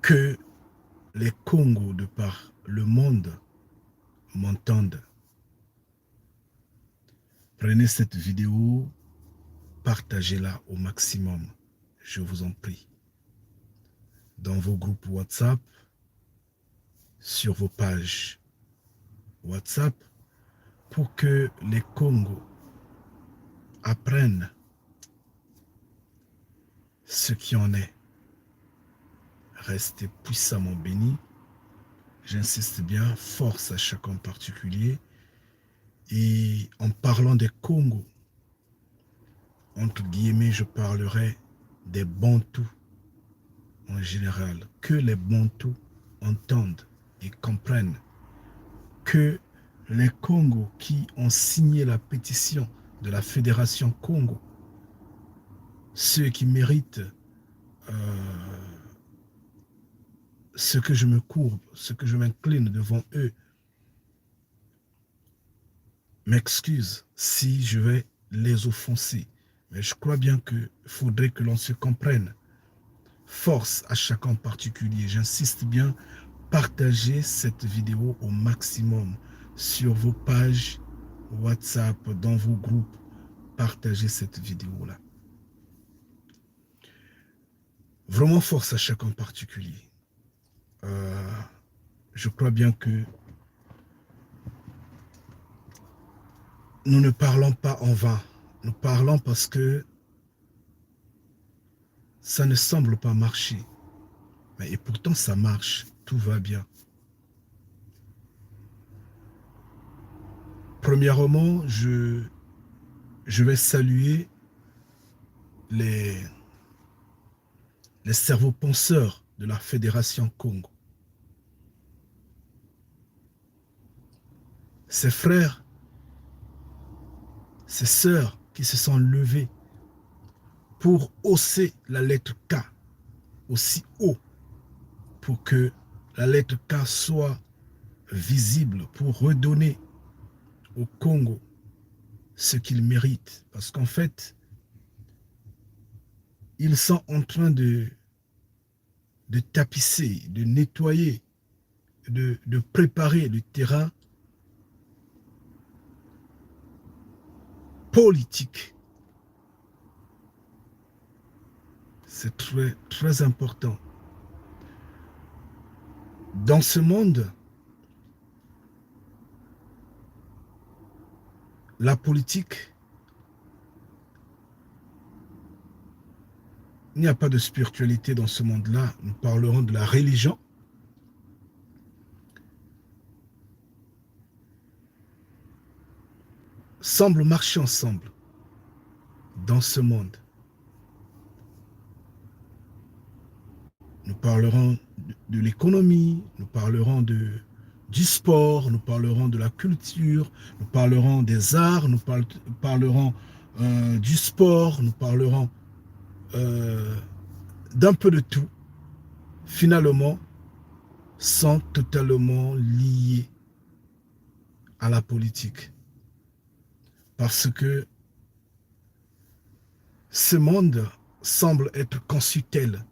que les Congos de par le monde m'entendent. Prenez cette vidéo, partagez-la au maximum, je vous en prie. Dans vos groupes WhatsApp, sur vos pages WhatsApp, pour que les Congos apprennent ce qui en est. Restez puissamment bénis. J'insiste bien, force à chacun en particulier. Et en parlant des Congos, entre guillemets, je parlerai des Bantous en général. Que les Bantous entendent et comprennent que les Congos qui ont signé la pétition de la Fédération Congo, ceux qui méritent ce que je me courbe, ce que je m'incline devant eux, m'excuse si je vais les offenser. Mais je crois bien qu'il faudrait que l'on se comprenne. Force à chacun en particulier. J'insiste bien, partagez cette vidéo au maximum sur vos pages WhatsApp, dans vos groupes. Partagez cette vidéo-là. Vraiment force à chacun en particulier. Je crois bien que nous ne parlons pas en vain. Nous parlons parce que ça ne semble pas marcher. Et pourtant, ça marche. Tout va bien. Premièrement, je vais saluer les cerveaux penseurs de la Fédération Congo. Ces frères, ces sœurs qui se sont levés pour hausser la lettre K aussi haut, pour que la lettre K soit visible, pour redonner au Congo ce qu'il mérite. Parce qu'en fait, ils sont en train de tapisser, de nettoyer, de préparer le terrain politique. C'est très, très important. Dans ce monde, la politique, il n'y a pas de spiritualité dans ce monde-là. Nous parlerons de la religion. Semble marcher ensemble dans ce monde. Nous parlerons de l'économie, nous parlerons du sport, nous parlerons de la culture, nous parlerons des arts, nous parlerons du sport, nous parlerons d'un peu de tout. Finalement, sont totalement liés à la politique. Parce que ce monde semble être conçu tel.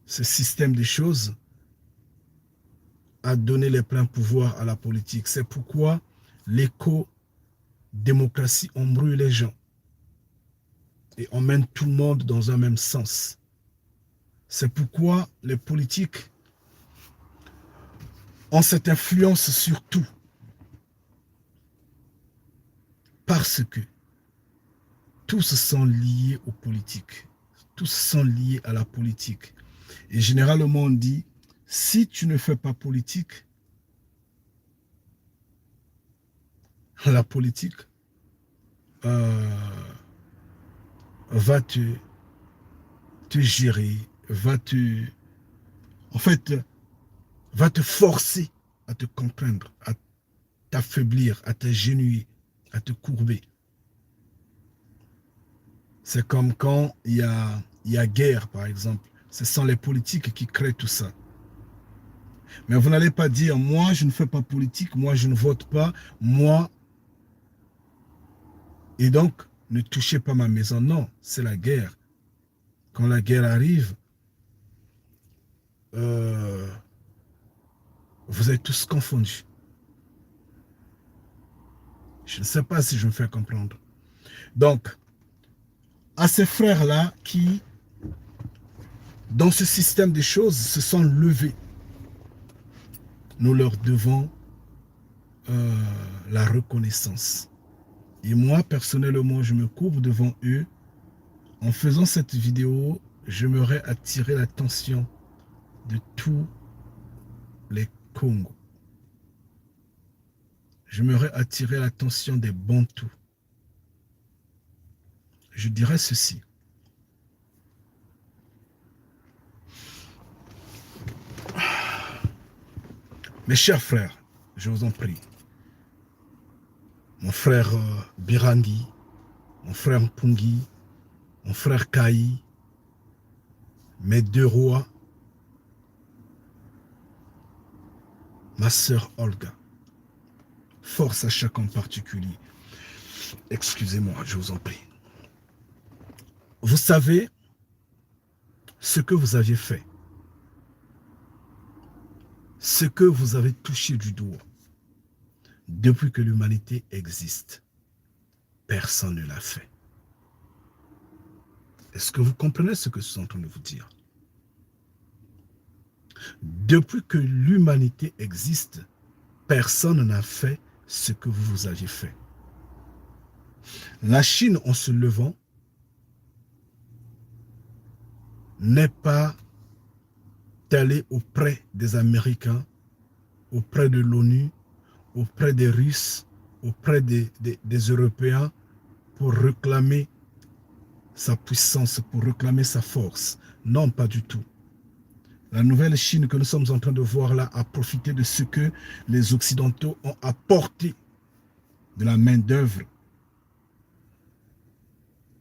Ce système des choses a donné les pleins pouvoirs à la politique. C'est pourquoi l'éco-démocratie embrouille les gens et emmène tout le monde dans un même sens. C'est pourquoi les politiques ont cette influence sur tout. Parce que tous sont liés aux politiques. Tous sont liés à la politique. Et généralement, on dit, si tu ne fais pas politique, la politique va te gérer, en fait, va te forcer à te comprendre, à t'affaiblir, à t'agenouiller, à te courber. C'est comme quand il y a guerre, par exemple. Ce sont les politiques qui créent tout ça. Mais vous n'allez pas dire, moi, je ne fais pas politique, moi, je ne vote pas, moi. Et donc, ne touchez pas ma maison. Non, c'est la guerre. Quand la guerre arrive, euh, vous êtes tous confondus. Je ne sais pas si je me fais comprendre. Donc, à ces frères-là qui, dans ce système des choses, se sont levés, nous leur devons la reconnaissance. Et moi, personnellement, je me courbe devant eux. En faisant cette vidéo, j'aimerais attirer l'attention de tous les Congos. J'aimerais attirer l'attention des Bantous. Je dirais ceci. Mes chers frères, je vous en prie, mon frère Birangi, mon frère Mpungi, mon frère Kai, mes deux rois, ma sœur Olga, force à chacun en particulier. Excusez-moi, je vous en prie. Vous savez ce que vous aviez fait, ce que vous avez touché du doigt. Depuis que l'humanité existe, personne ne l'a fait. Est-ce que vous comprenez ce que je suis en train de vous dire? Depuis que l'humanité existe, personne n'a fait ce que vous aviez fait. La Chine, en se levant, n'est pas allée auprès des Américains, auprès de l'ONU, auprès des Russes, auprès des Européens pour réclamer sa puissance, pour réclamer sa force. Non, pas du tout. La nouvelle Chine que nous sommes en train de voir là a profité de ce que les Occidentaux ont apporté de la main-d'œuvre.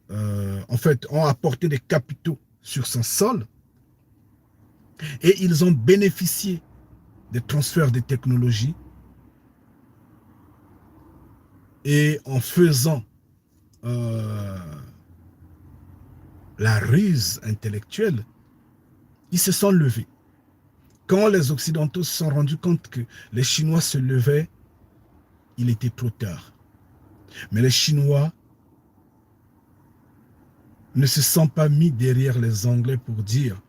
En fait, ont apporté des capitaux sur son sol et ils ont bénéficié des transferts de technologies et en faisant la ruse intellectuelle, ils se sont levés. Quand les Occidentaux se sont rendus compte que les Chinois se levaient, il était trop tard. Mais les Chinois ne se sont pas mis derrière les Anglais pour dire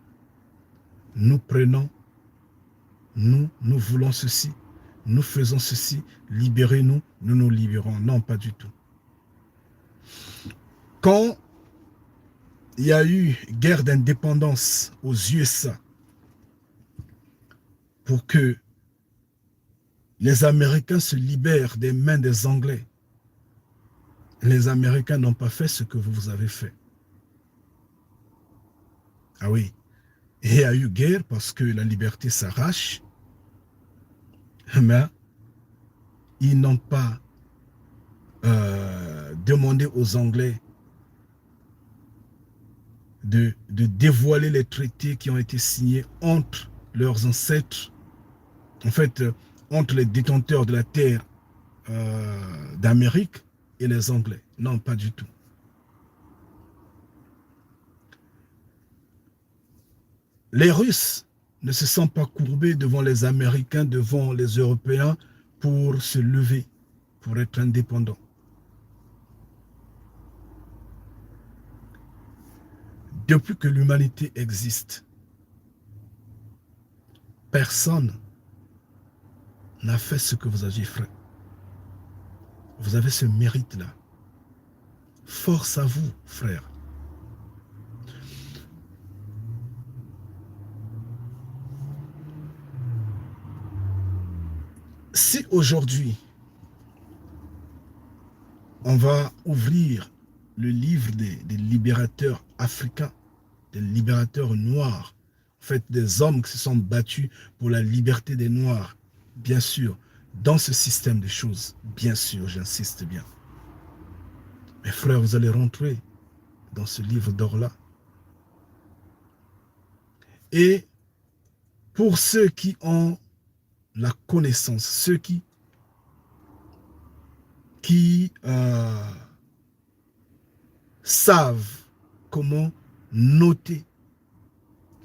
« Nous prenons, nous voulons ceci, nous faisons ceci, libérez-nous, nous nous libérons. » Non, pas du tout. Quand il y a eu guerre d'indépendance aux USA pour que les Américains se libèrent des mains des Anglais, les Américains n'ont pas fait ce que vous avez fait. Ah oui, et il y a eu guerre parce que la liberté s'arrache, mais ils n'ont pas demandé aux Anglais de dévoiler les traités qui ont été signés entre leurs ancêtres, en fait, entre les détenteurs de la terre d'Amérique et les Anglais. Non, pas du tout. Les Russes ne se sont pas courbés devant les Américains, devant les Européens pour se lever, pour être indépendants. Depuis que l'humanité existe, personne n'a fait ce que vous aviez fait. Vous avez ce mérite-là. Force à vous, frères. Si aujourd'hui, on va ouvrir le livre des libérateurs africains, des libérateurs noirs, en fait des hommes qui se sont battus pour la liberté des Noirs, bien sûr, dans ce système de choses, bien sûr, j'insiste bien. Mes frères, vous allez rentrer dans ce livre d'or-là. Et pour ceux qui ont la connaissance, ceux qui savent comment noter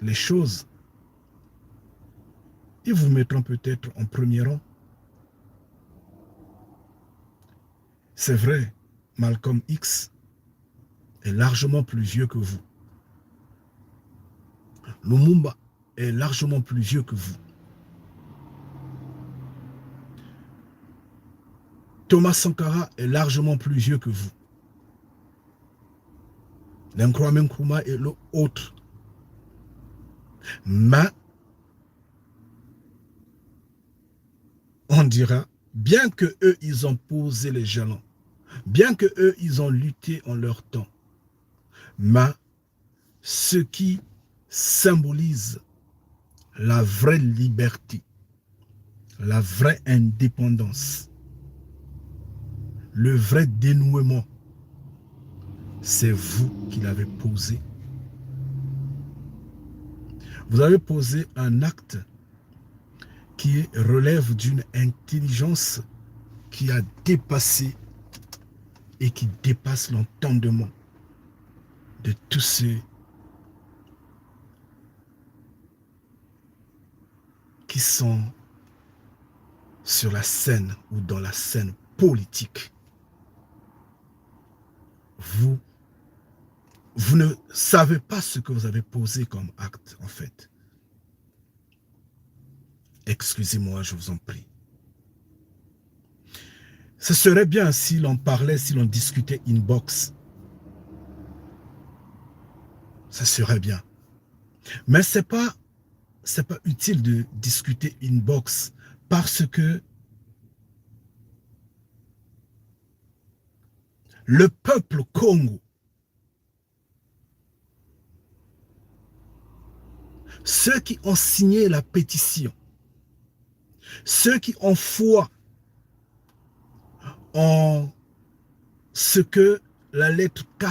les choses, Ils vous mettront peut-être en premier rang. C'est vrai, Malcolm X est largement plus vieux que vous. Lumumba est largement plus vieux que vous. Thomas Sankara est largement plus vieux que vous. Nkrumah Nkrumah et l'autre. Mais on dira, bien que eux, ils ont posé les jalons, bien que eux, ils ont lutté en leur temps, mais ce qui symbolise la vraie liberté, la vraie indépendance, le vrai dénouement, c'est vous qui l'avez posé. Vous avez posé un acte qui relève d'une intelligence qui a dépassé et qui dépasse l'entendement de tous ceux qui sont sur la scène ou dans la scène politique. Vous ne savez pas ce que vous avez posé comme acte, en fait. Excusez-moi, je vous en prie. Ce serait bien si l'on parlait, si l'on discutait inbox. Ça serait bien. Mais c'est pas utile de discuter inbox parce que le peuple Congo, ceux qui ont signé la pétition, ceux qui ont foi en ce que la lettre K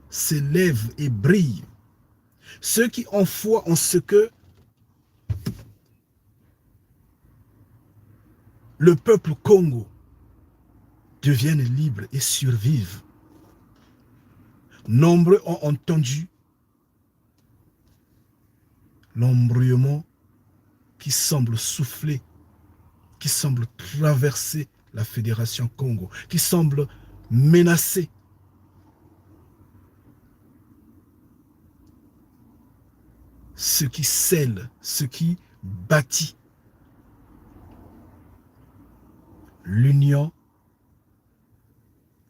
s'élève et brille, ceux qui ont foi en ce que le peuple Congo devienne libre et survive. Nombreux ont entendu l'embrayement qui semble souffler, qui semble traverser la Fédération Congo, qui semble menacer ce qui scelle, ce qui bâtit l'union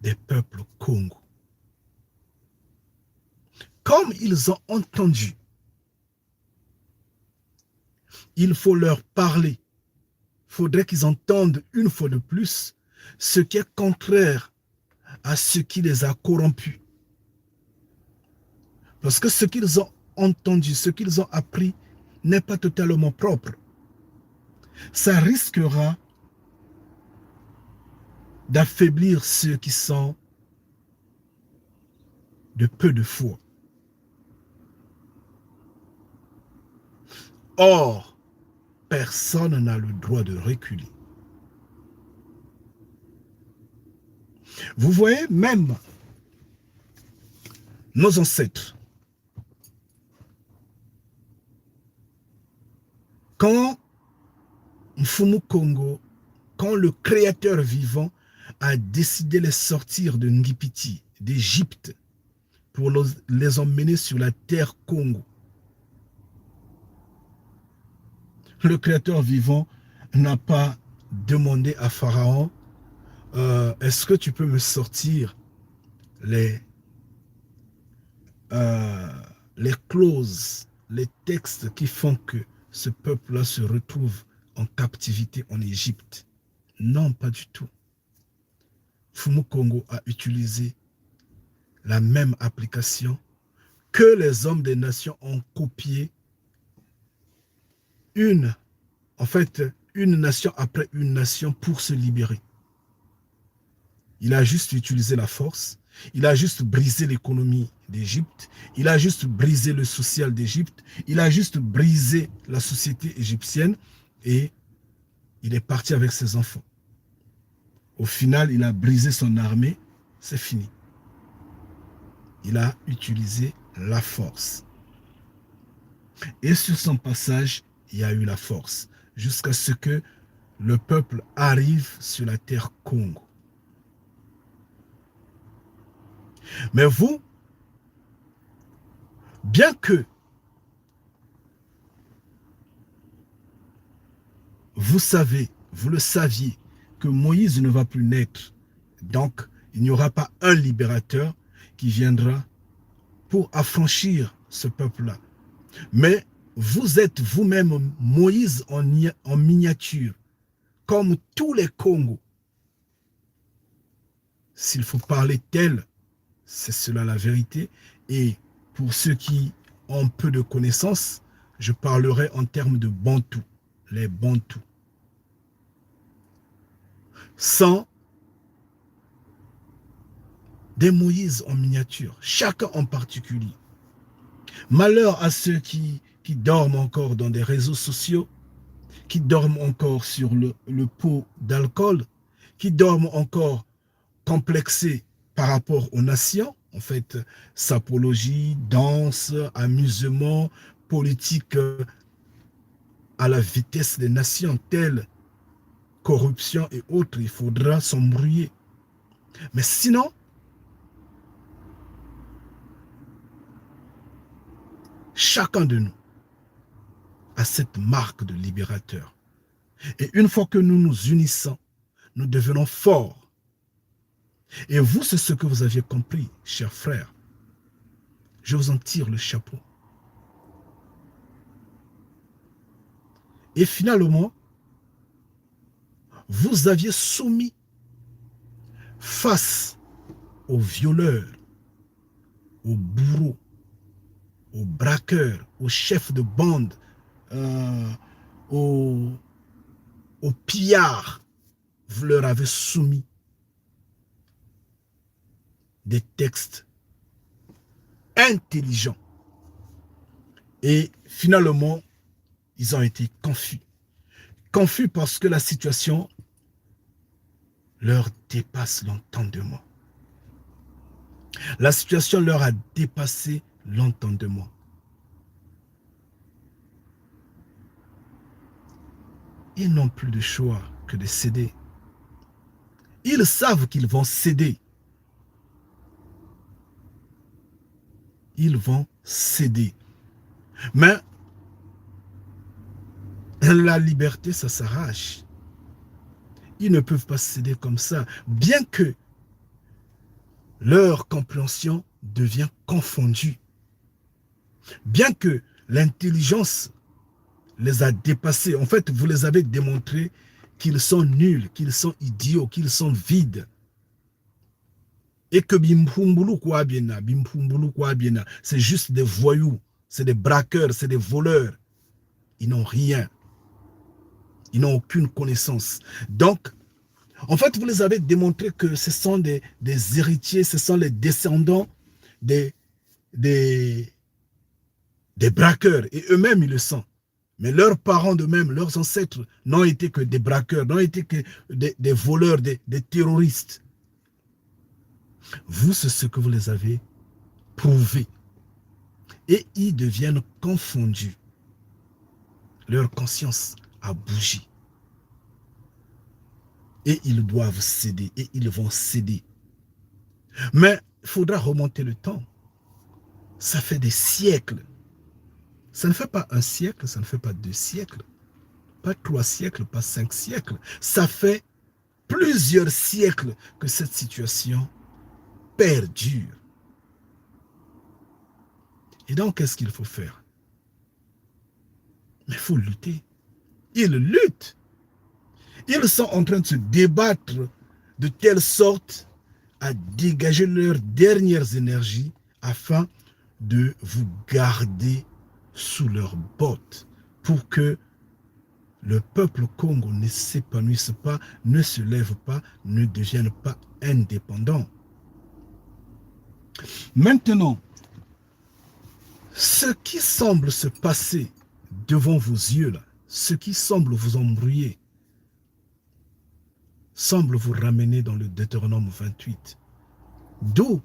des peuples Congo. Comme ils ont entendu, il faut leur parler. Il faudrait qu'ils entendent une fois de plus ce qui est contraire à ce qui les a corrompus. Parce que ce qu'ils ont entendu, ce qu'ils ont appris n'est pas totalement propre. Ça risquera d'affaiblir ceux qui sont de peu de foi. Or, personne n'a le droit de reculer. Vous voyez, même nos ancêtres, quand Mfumu Congo, quand le créateur vivant a décidé de les sortir de Ngipiti, d'Égypte, pour les emmener sur la terre Congo, le créateur vivant n'a pas demandé à Pharaon, est-ce que tu peux me sortir les clauses, les textes qui font que ce peuple-là se retrouve en captivité en Égypte? Non, pas du tout. Mfumu Congo a utilisé la même application que les hommes des nations ont copié une nation après une nation pour se libérer. Il a juste utilisé la force, il a juste brisé l'économie d'Égypte, il a juste brisé le social d'Égypte, il a juste brisé la société égyptienne et il est parti avec ses enfants. Au final, il a brisé son armée, c'est fini. Il a utilisé la force. Et sur son passage, il y a eu la force. jusqu'à ce que le peuple arrive sur la terre Congo. Mais vous, bien que vous le saviez, que Moïse ne va plus naître, donc il n'y aura pas un libérateur qui viendra pour affranchir ce peuple-là. Mais vous êtes vous-même Moïse en miniature, comme tous les Congos. S'il faut parler tel, c'est cela la vérité. Et pour ceux qui ont peu de connaissances, je parlerai en termes de Bantou, les Bantous. Sans des Moïse en miniature, chacun en particulier. Malheur à ceux qui dorment encore dans des réseaux sociaux, qui dorment encore sur le pot d'alcool, qui dorment encore complexés par rapport aux nations, en fait, sapologie, danse, amusement, politique à la vitesse des nations, telle corruption et autres, il faudra s'embrouiller. Mais sinon, chacun de nous a cette marque de libérateur. Et une fois que nous nous unissons, nous devenons forts. Et vous, c'est ce que vous aviez compris, chers frères. Je vous en tire le chapeau. Et finalement, vous aviez soumis face aux violeurs, aux bourreaux, aux braqueurs, aux chefs de bande, aux pillards, vous leur avez soumis des textes intelligents. Et finalement, ils ont été confus. Confus parce que la situation leur dépasse l'entendement. La situation leur a dépassé l'entendement. Ils n'ont plus de choix que de céder. Ils savent qu'ils vont céder. Ils vont céder. Mais la liberté, ça s'arrache. Ils ne peuvent pas céder comme ça, bien que leur compréhension devient confondue. Bien que l'intelligence les a dépassés. En fait, vous les avez démontré qu'ils sont nuls, qu'ils sont idiots, qu'ils sont vides. Et que Bimpumbulu Kouabiena, c'est juste des voyous, c'est des braqueurs, c'est des voleurs. Ils n'ont rien. Ils n'ont aucune connaissance. Donc, en fait, vous les avez démontré que ce sont des héritiers, ce sont les descendants des braqueurs. Et eux-mêmes, ils le sont. Mais leurs parents d'eux-mêmes, leurs ancêtres, n'ont été que des braqueurs, n'ont été que des voleurs, des terroristes. Vous, c'est ce que vous les avez prouvé. Et ils deviennent confondus. Leur conscience a bougé. Et ils doivent céder, et ils vont céder. Mais il faudra remonter le temps. Ça fait des siècles. Ça ne fait pas un siècle, ça ne fait pas 2 siècles, pas 3 siècles, pas 5 siècles. Ça fait plusieurs siècles que cette situation perdure. Et donc, qu'est-ce qu'il faut faire? Mais il faut lutter. Ils luttent. Ils sont en train de se débattre de telle sorte à dégager leurs dernières énergies afin de vous garder sous leurs bottes pour que le peuple Congo ne s'épanouisse pas, ne se lève pas, ne devienne pas indépendant. Maintenant, ce qui semble se passer devant vos yeux, là, ce qui semble vous embrouiller, semble vous ramener dans le Deutéronome 28. D'où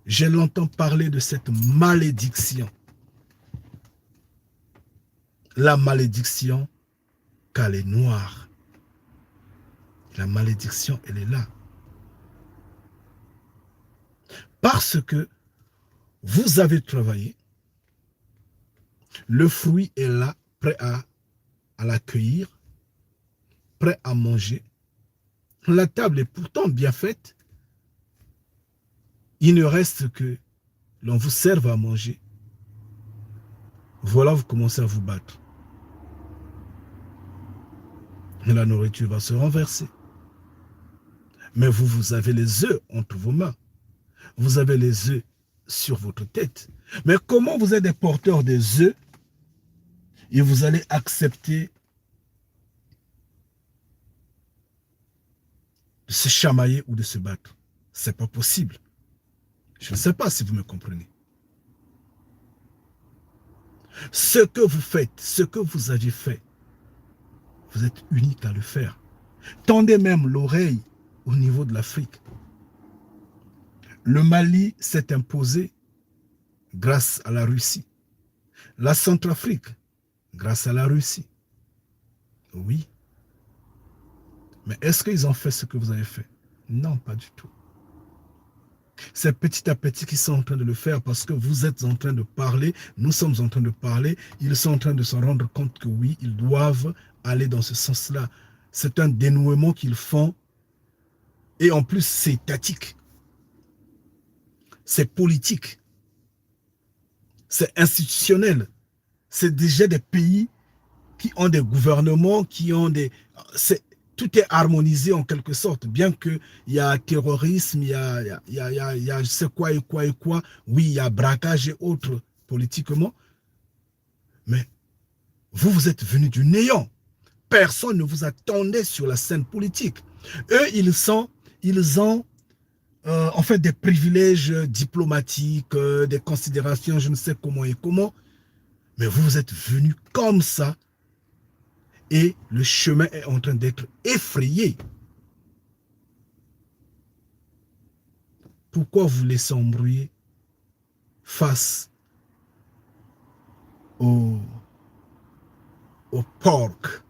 je l'entends parler de cette malédiction. la malédiction, car elle est noire. La malédiction, elle est là. Parce que vous avez travaillé, le fruit est là, prêt à l'accueillir, prêt à manger. La table est pourtant bien faite. Il ne reste que l'on vous serve à manger. Voilà, vous commencez à vous battre. La nourriture va se renverser. Mais vous, vous avez les œufs entre vos mains. Vous avez les œufs sur votre tête. Mais comment vous êtes des porteurs des œufs et vous allez accepter de se chamailler ou de se battre? C'est pas possible. Je ne sais pas si vous me comprenez. Ce que vous faites, ce que vous avez fait, vous êtes unique à le faire. Tendez même l'oreille au niveau de l'Afrique. Le Mali s'est imposé grâce à la Russie. La Centrafrique, grâce à la Russie. Oui. Mais est-ce qu'ils ont fait ce que vous avez fait? Non, pas du tout. C'est petit à petit qu'ils sont en train de le faire parce que vous êtes en train de parler, nous sommes en train de parler, ils sont en train de se rendre compte que oui, ils doivent aller dans ce sens-là. C'est un dénouement qu'ils font et en plus c'est étatique, c'est politique, c'est institutionnel. C'est déjà des pays qui ont des gouvernements, qui ont des... Tout est harmonisé en quelque sorte, bien qu'il y a terrorisme, il y a je sais quoi et quoi et quoi, oui, il y a braquage et autres politiquement, mais vous, vous êtes venus du néant. Personne ne vous attendait sur la scène politique. Eux, ils ont en fait des privilèges diplomatiques, des considérations, je ne sais comment et comment, mais vous, vous êtes venus comme ça, et le chemin est en train d'être effrayé. Pourquoi vous laissez embrouiller face au porc,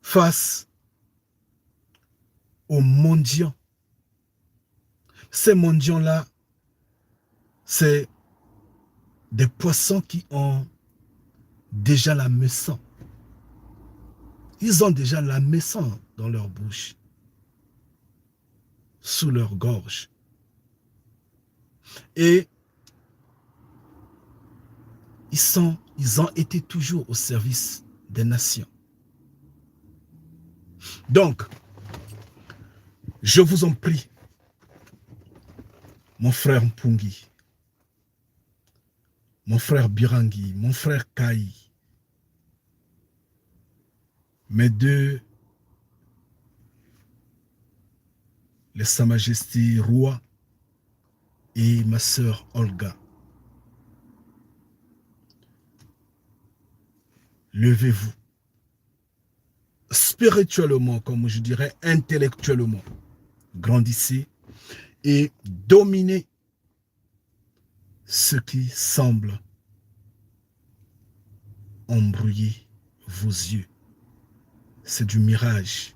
face aux mendiants? Ces mendiants-là, c'est des poissons qui ont déjà la maison. Ils ont déjà la maison dans leur bouche, sous leur gorge. Et ils ont été toujours au service des nations. Donc, je vous en prie, mon frère Mpungi, mon frère Birangi, mon frère Kai, mes deux, les Sa Majesté Roi et ma sœur Olga. Levez-vous. Spirituellement, comme je dirais, intellectuellement, grandissez et dominez ce qui semble embrouiller vos yeux. C'est du mirage.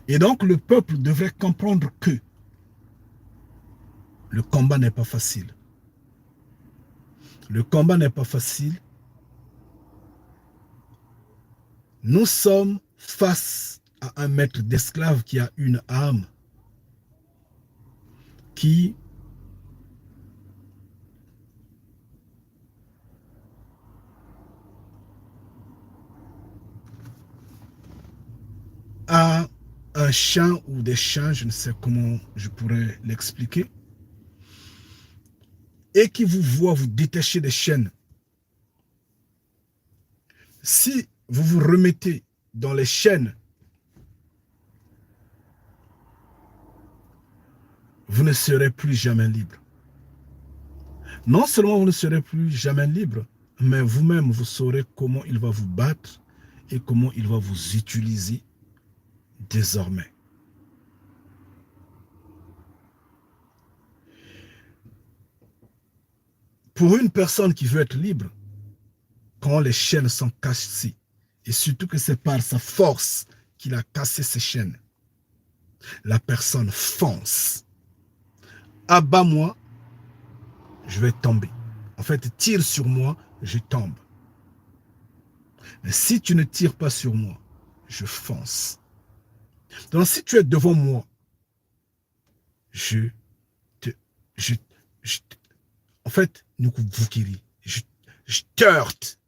Et donc le peuple devrait comprendre que le combat n'est pas facile. Le combat n'est pas facile. Nous sommes face à un maître d'esclaves qui a une âme, qui a un chant ou des chants, je ne sais comment je pourrais l'expliquer, et qui vous voit vous détacher des chaînes. Si vous vous remettez dans les chaînes, vous ne serez plus jamais libre. Non seulement vous ne serez plus jamais libre, mais vous-même, vous saurez comment il va vous battre et comment il va vous utiliser désormais. Pour une personne qui veut être libre, quand les chaînes sont cassées, et surtout que c'est par sa force qu'il a cassé ces chaînes, la personne fonce. Abat-moi, je vais tomber. En fait, tire sur moi, je tombe. Mais si tu ne tires pas sur moi, je fonce. Donc si tu es devant moi, je te... Je, je, en fait, nous je t'heurte,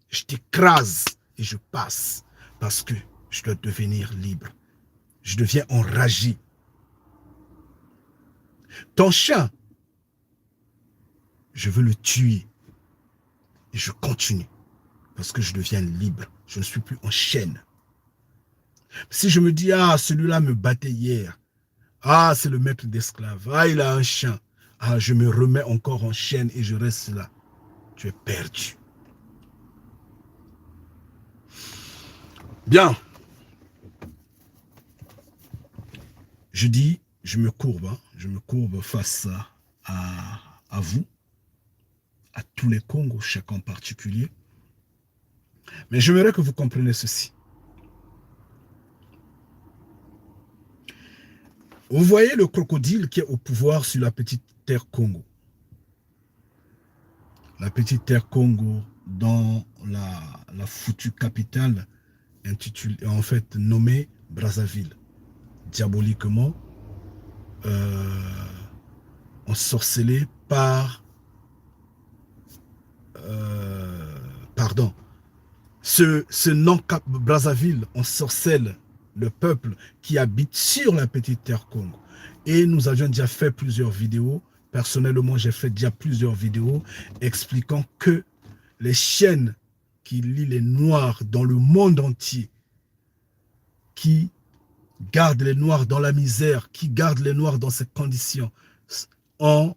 je t'écrase et je passe parce que je dois devenir libre. Je deviens enragé. Ton chien, je veux le tuer et je continue parce que je deviens libre. Je ne suis plus en chaîne. Si je me dis, ah, celui-là me battait hier, ah, c'est le maître d'esclaves, ah, il a un chien, ah, je me remets encore en chaîne et je reste là. Tu es perdu. Bien. Je dis, je me courbe face à vous, à tous les Congos, chacun en particulier. Mais j'aimerais que vous compreniez ceci. Vous voyez le crocodile qui est au pouvoir sur la petite terre Congo. La petite terre Congo dans la foutue capitale intitulée, en fait nommée Brazzaville. Diaboliquement ensorcelée par pardon, ce nom Brazzaville ensorcelle le peuple qui habite sur la petite terre Congo. Et nous avions déjà fait plusieurs vidéos. Personnellement, j'ai fait déjà plusieurs vidéos expliquant que les chaînes qui lient les Noirs dans le monde entier, qui gardent les Noirs dans la misère, qui gardent les Noirs dans ces conditions, ont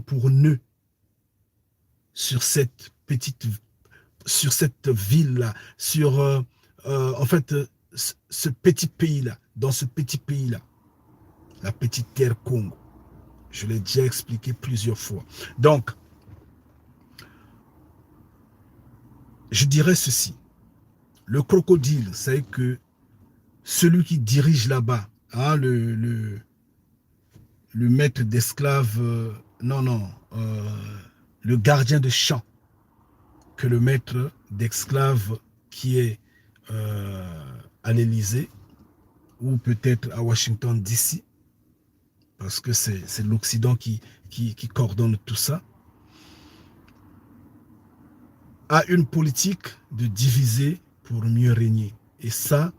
pour nœud sur cette ville-là, sur ce petit pays-là, dans ce petit pays-là, la petite terre Congo. Je l'ai déjà expliqué plusieurs fois. Donc, je dirais ceci. Le crocodile, c'est que celui qui dirige là-bas, hein, le maître d'esclaves, le gardien de champ, que le maître d'esclaves qui est à l'Élysée ou peut-être à Washington DC, parce que c'est l'Occident qui coordonne tout ça, a une politique de diviser pour mieux régner. Et ça,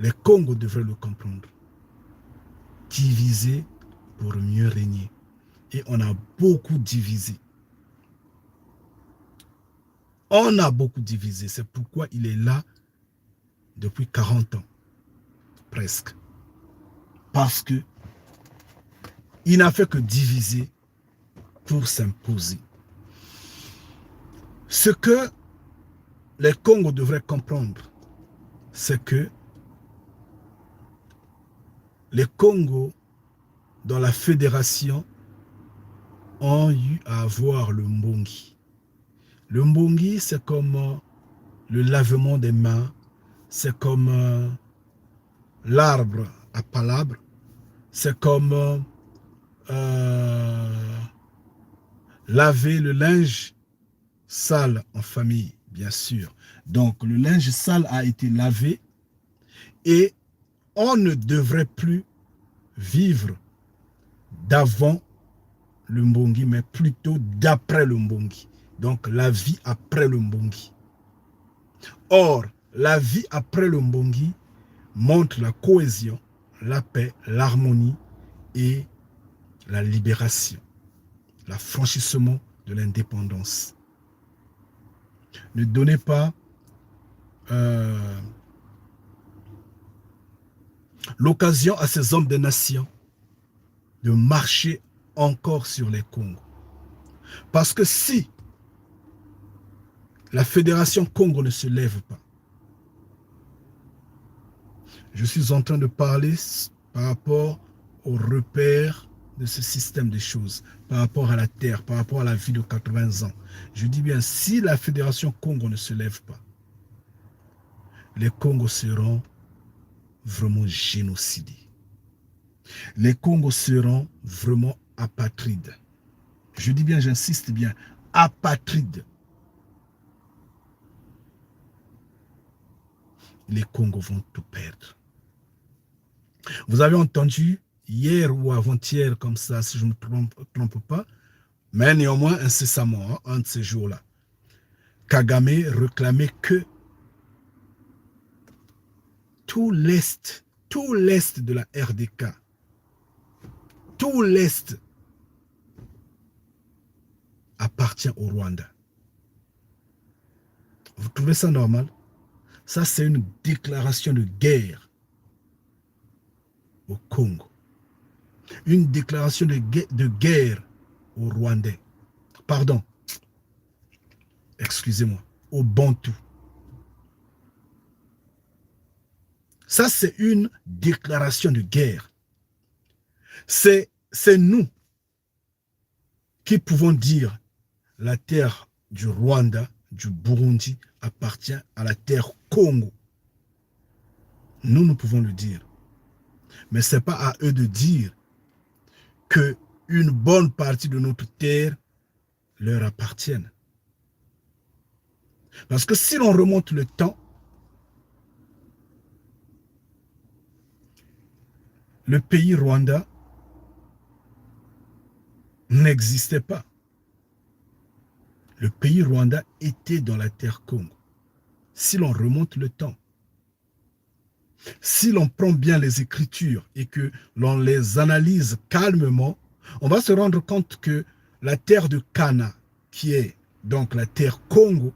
les Congos devraient le comprendre. Diviser pour mieux régner. Et on a beaucoup divisé. On a beaucoup divisé. C'est pourquoi il est là depuis 40 ans. Presque. Parce que il n'a fait que diviser pour s'imposer. Ce que les Congos devraient comprendre, c'est que les Congos, dans la fédération, ont eu à avoir le Mbongi. Le Mbongi, c'est comme le lavement des mains, c'est comme l'arbre à palabre, c'est comme laver le linge sale en famille, bien sûr. Donc, le linge sale a été lavé et on ne devrait plus vivre d'avant le Mbongi, mais plutôt d'après le Mbongi. Donc, la vie après le Mbongi. Or, la vie après le Mbongi montre la cohésion, la paix, l'harmonie et la libération, l'affranchissement de l'indépendance. Ne donnez pas l'occasion à ces hommes des nations de marcher encore sur les Congos. Parce que si la Fédération Congo ne se lève pas, je suis en train de parler par rapport aux repères de ce système de choses par rapport à la terre, par rapport à la vie de 80 ans. Je dis bien, si la Fédération Congo ne se lève pas, les Congos seront vraiment génocidés. Les Congos seront vraiment apatrides. Je dis bien, j'insiste bien, apatrides. Les Congos vont tout perdre. Vous avez entendu hier ou avant-hier, comme ça, si je ne me trompe pas, mais néanmoins incessamment, un de ces jours-là, Kagame réclamait que tout l'Est de la RDK, tout l'Est appartient au Rwanda. Vous trouvez ça normal? Ça, c'est une déclaration de guerre au Congo. Une déclaration de guerre aux Rwandais. Pardon. Excusez-moi. Aux Bantous. Ça, c'est une déclaration de guerre. C'est nous qui pouvons dire la terre du Rwanda, du Burundi, appartient à la terre Congo. Nous pouvons le dire. Mais ce n'est pas à eux de dire qu'une bonne partie de notre terre leur appartienne. Parce que si l'on remonte le temps, le pays Rwanda n'existait pas. Le pays Rwanda était dans la terre Congo. Si l'on remonte le temps, si l'on prend bien les Écritures et que l'on les analyse calmement, on va se rendre compte que la terre de Cana, qui est donc la terre Congo,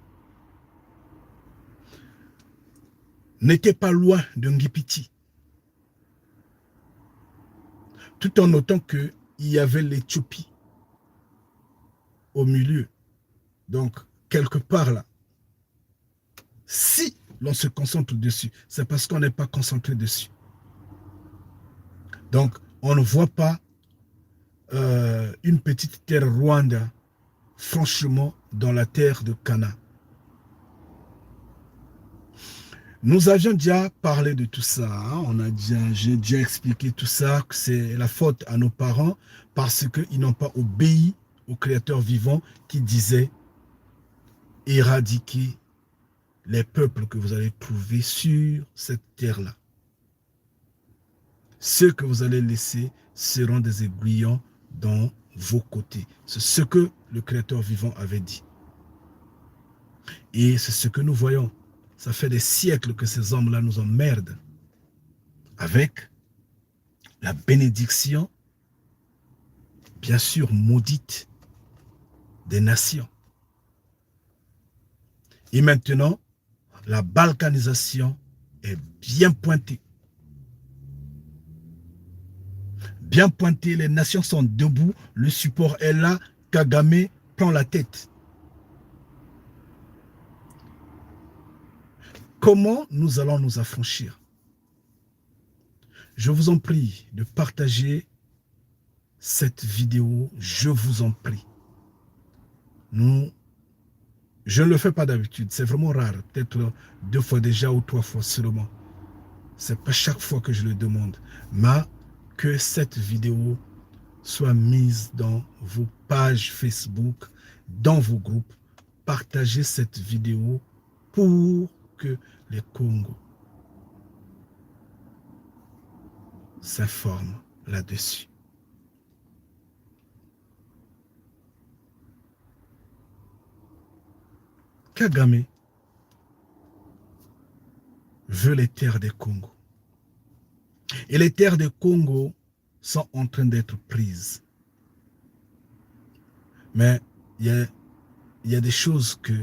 n'était pas loin de Ngipiti. Tout en notant qu'il y avait l'Éthiopie au milieu. Donc, quelque part là, si l'on se concentre dessus, c'est parce qu'on n'est pas concentré dessus. Donc, on ne voit pas une petite terre Rwanda, franchement, dans la terre de Cana. Nous avions déjà parlé de tout ça. Hein? J'ai déjà expliqué tout ça, que c'est la faute à nos parents parce qu'ils n'ont pas obéi au Créateur vivant qui disait éradiquer les peuples que vous allez trouver sur cette terre-là. Ceux que vous allez laisser seront des aiguillons dans vos côtés. C'est ce que le Créateur vivant avait dit. Et c'est ce que nous voyons. Ça fait des siècles que ces hommes-là nous emmerdent avec la bénédiction, bien sûr maudite, des nations. Et maintenant, la balkanisation est bien pointée. Bien pointée, les nations sont debout, le support est là, Kagame prend la tête. Comment nous allons nous affranchir? Je vous en prie de partager cette vidéo, je vous en prie. Je ne le fais pas d'habitude, c'est vraiment rare, peut-être 2 fois déjà ou 3 fois seulement. Ce n'est pas chaque fois que je le demande, mais que cette vidéo soit mise dans vos pages Facebook, dans vos groupes. Partagez cette vidéo pour que les Congos s'informent là-dessus. Kagame veut les terres des Congos. Et les terres des Congo sont en train d'être prises. Mais il y a des choses que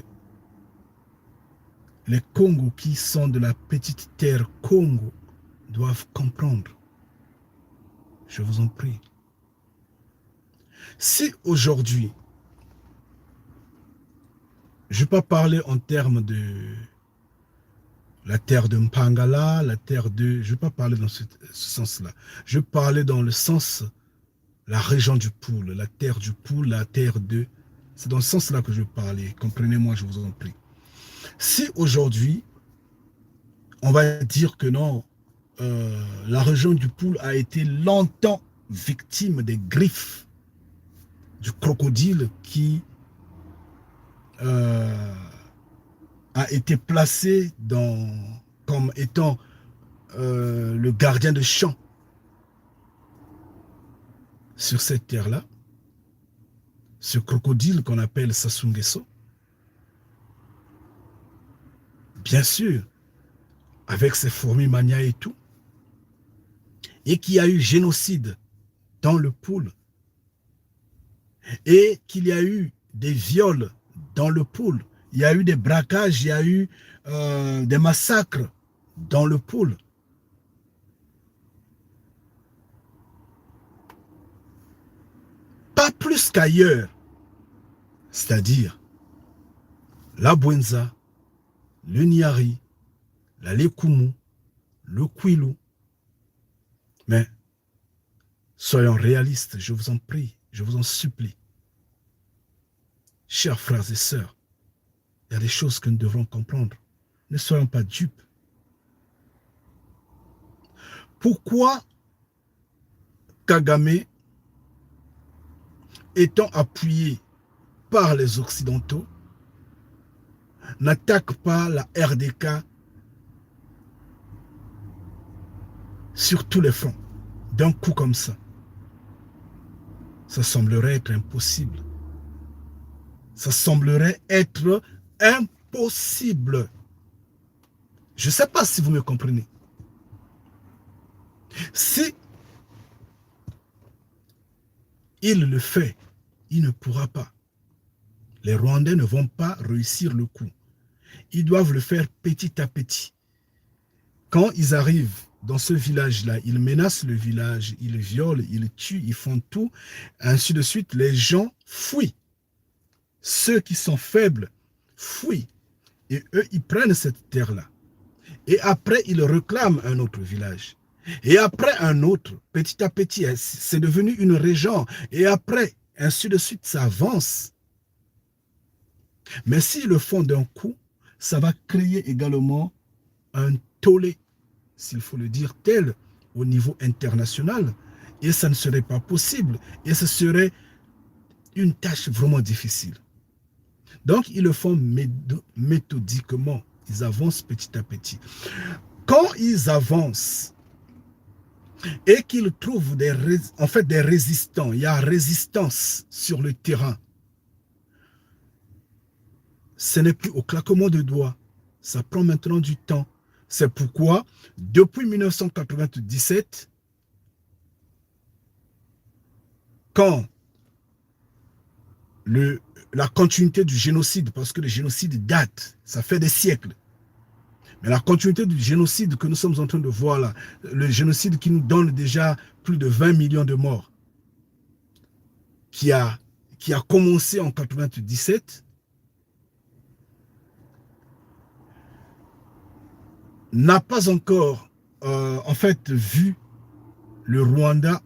les Congos qui sont de la petite terre Congo doivent comprendre. Je vous en prie. Si aujourd'hui, je ne vais pas parler en termes de la terre de Mpangala, la terre de... Je ne vais pas parler dans ce sens-là. Je vais parler dans le sens la région du Poul, la terre du Poul, la terre de... C'est dans ce sens-là que je parlais. Comprenez-moi, je vous en prie. Si aujourd'hui, on va dire que non, la région du Poul a été longtemps victime des griffes du crocodile qui a été placé comme étant le gardien de champ sur cette terre-là, ce crocodile qu'on appelle Sassou-Nguesso, bien sûr, avec ses fourmis mania et tout, et qu'il y a eu génocide dans le Poul, et qu'il y a eu des viols dans le Poul, il y a eu des braquages, il y a eu des massacres dans le Poul. Pas plus qu'ailleurs, c'est-à-dire la Bwenza, le Niari, la Lekumu, le Kwilu. Mais soyons réalistes, je vous en prie, je vous en supplie. Chers frères et sœurs, il y a des choses que nous devrons comprendre. Ne soyons pas dupes. Pourquoi Kagame, étant appuyé par les Occidentaux, n'attaque pas la RDK sur tous les fronts, d'un coup comme ça? Ça semblerait être impossible. Ça semblerait être impossible. Je ne sais pas si vous me comprenez. Si il le fait, il ne pourra pas. Les Rwandais ne vont pas réussir le coup. Ils doivent le faire petit à petit. Quand ils arrivent dans ce village-là, ils menacent le village, ils violent, ils tuent, ils font tout, ainsi de suite. Les gens fuient. Ceux qui sont faibles fuient. Et eux, ils prennent cette terre-là. Et après, ils réclament un autre village. Et après, un autre. Petit à petit, c'est devenu une région. Et après, ainsi de suite, ça avance. Mais s'ils le font d'un coup, ça va créer également un tollé, s'il faut le dire tel, au niveau international. Et ça ne serait pas possible. Et ce serait une tâche vraiment difficile. Donc, ils le font méthodiquement. Ils avancent petit à petit. Quand ils avancent et qu'ils trouvent des résistants, il y a résistance sur le terrain. Ce n'est plus au claquement de doigts. Ça prend maintenant du temps. C'est pourquoi, depuis 1997, quand la continuité du génocide, parce que le génocide date, ça fait des siècles. Mais la continuité du génocide que nous sommes en train de voir là, le génocide qui nous donne déjà plus de 20 millions de morts, qui a commencé en 1997, n'a pas encore, en fait, vu le Rwanda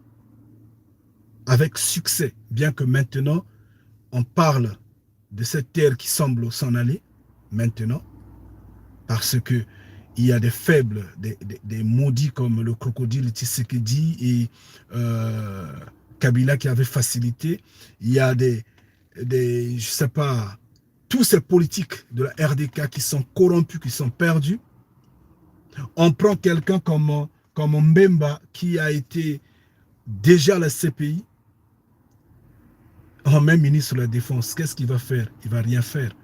avec succès, bien que maintenant, on parle de cette terre qui semble s'en aller, maintenant, parce que il y a des faibles, des maudits comme le crocodile Tshisekedi et Kabila qui avaient facilité. Il y a je sais pas, tous ces politiques de la RDK qui sont corrompus, qui sont perdus. On prend quelqu'un comme Mbemba qui a été déjà à la CPI, en même ministre de la Défense. Qu'est-ce qu'il va faire? Il ne va rien faire.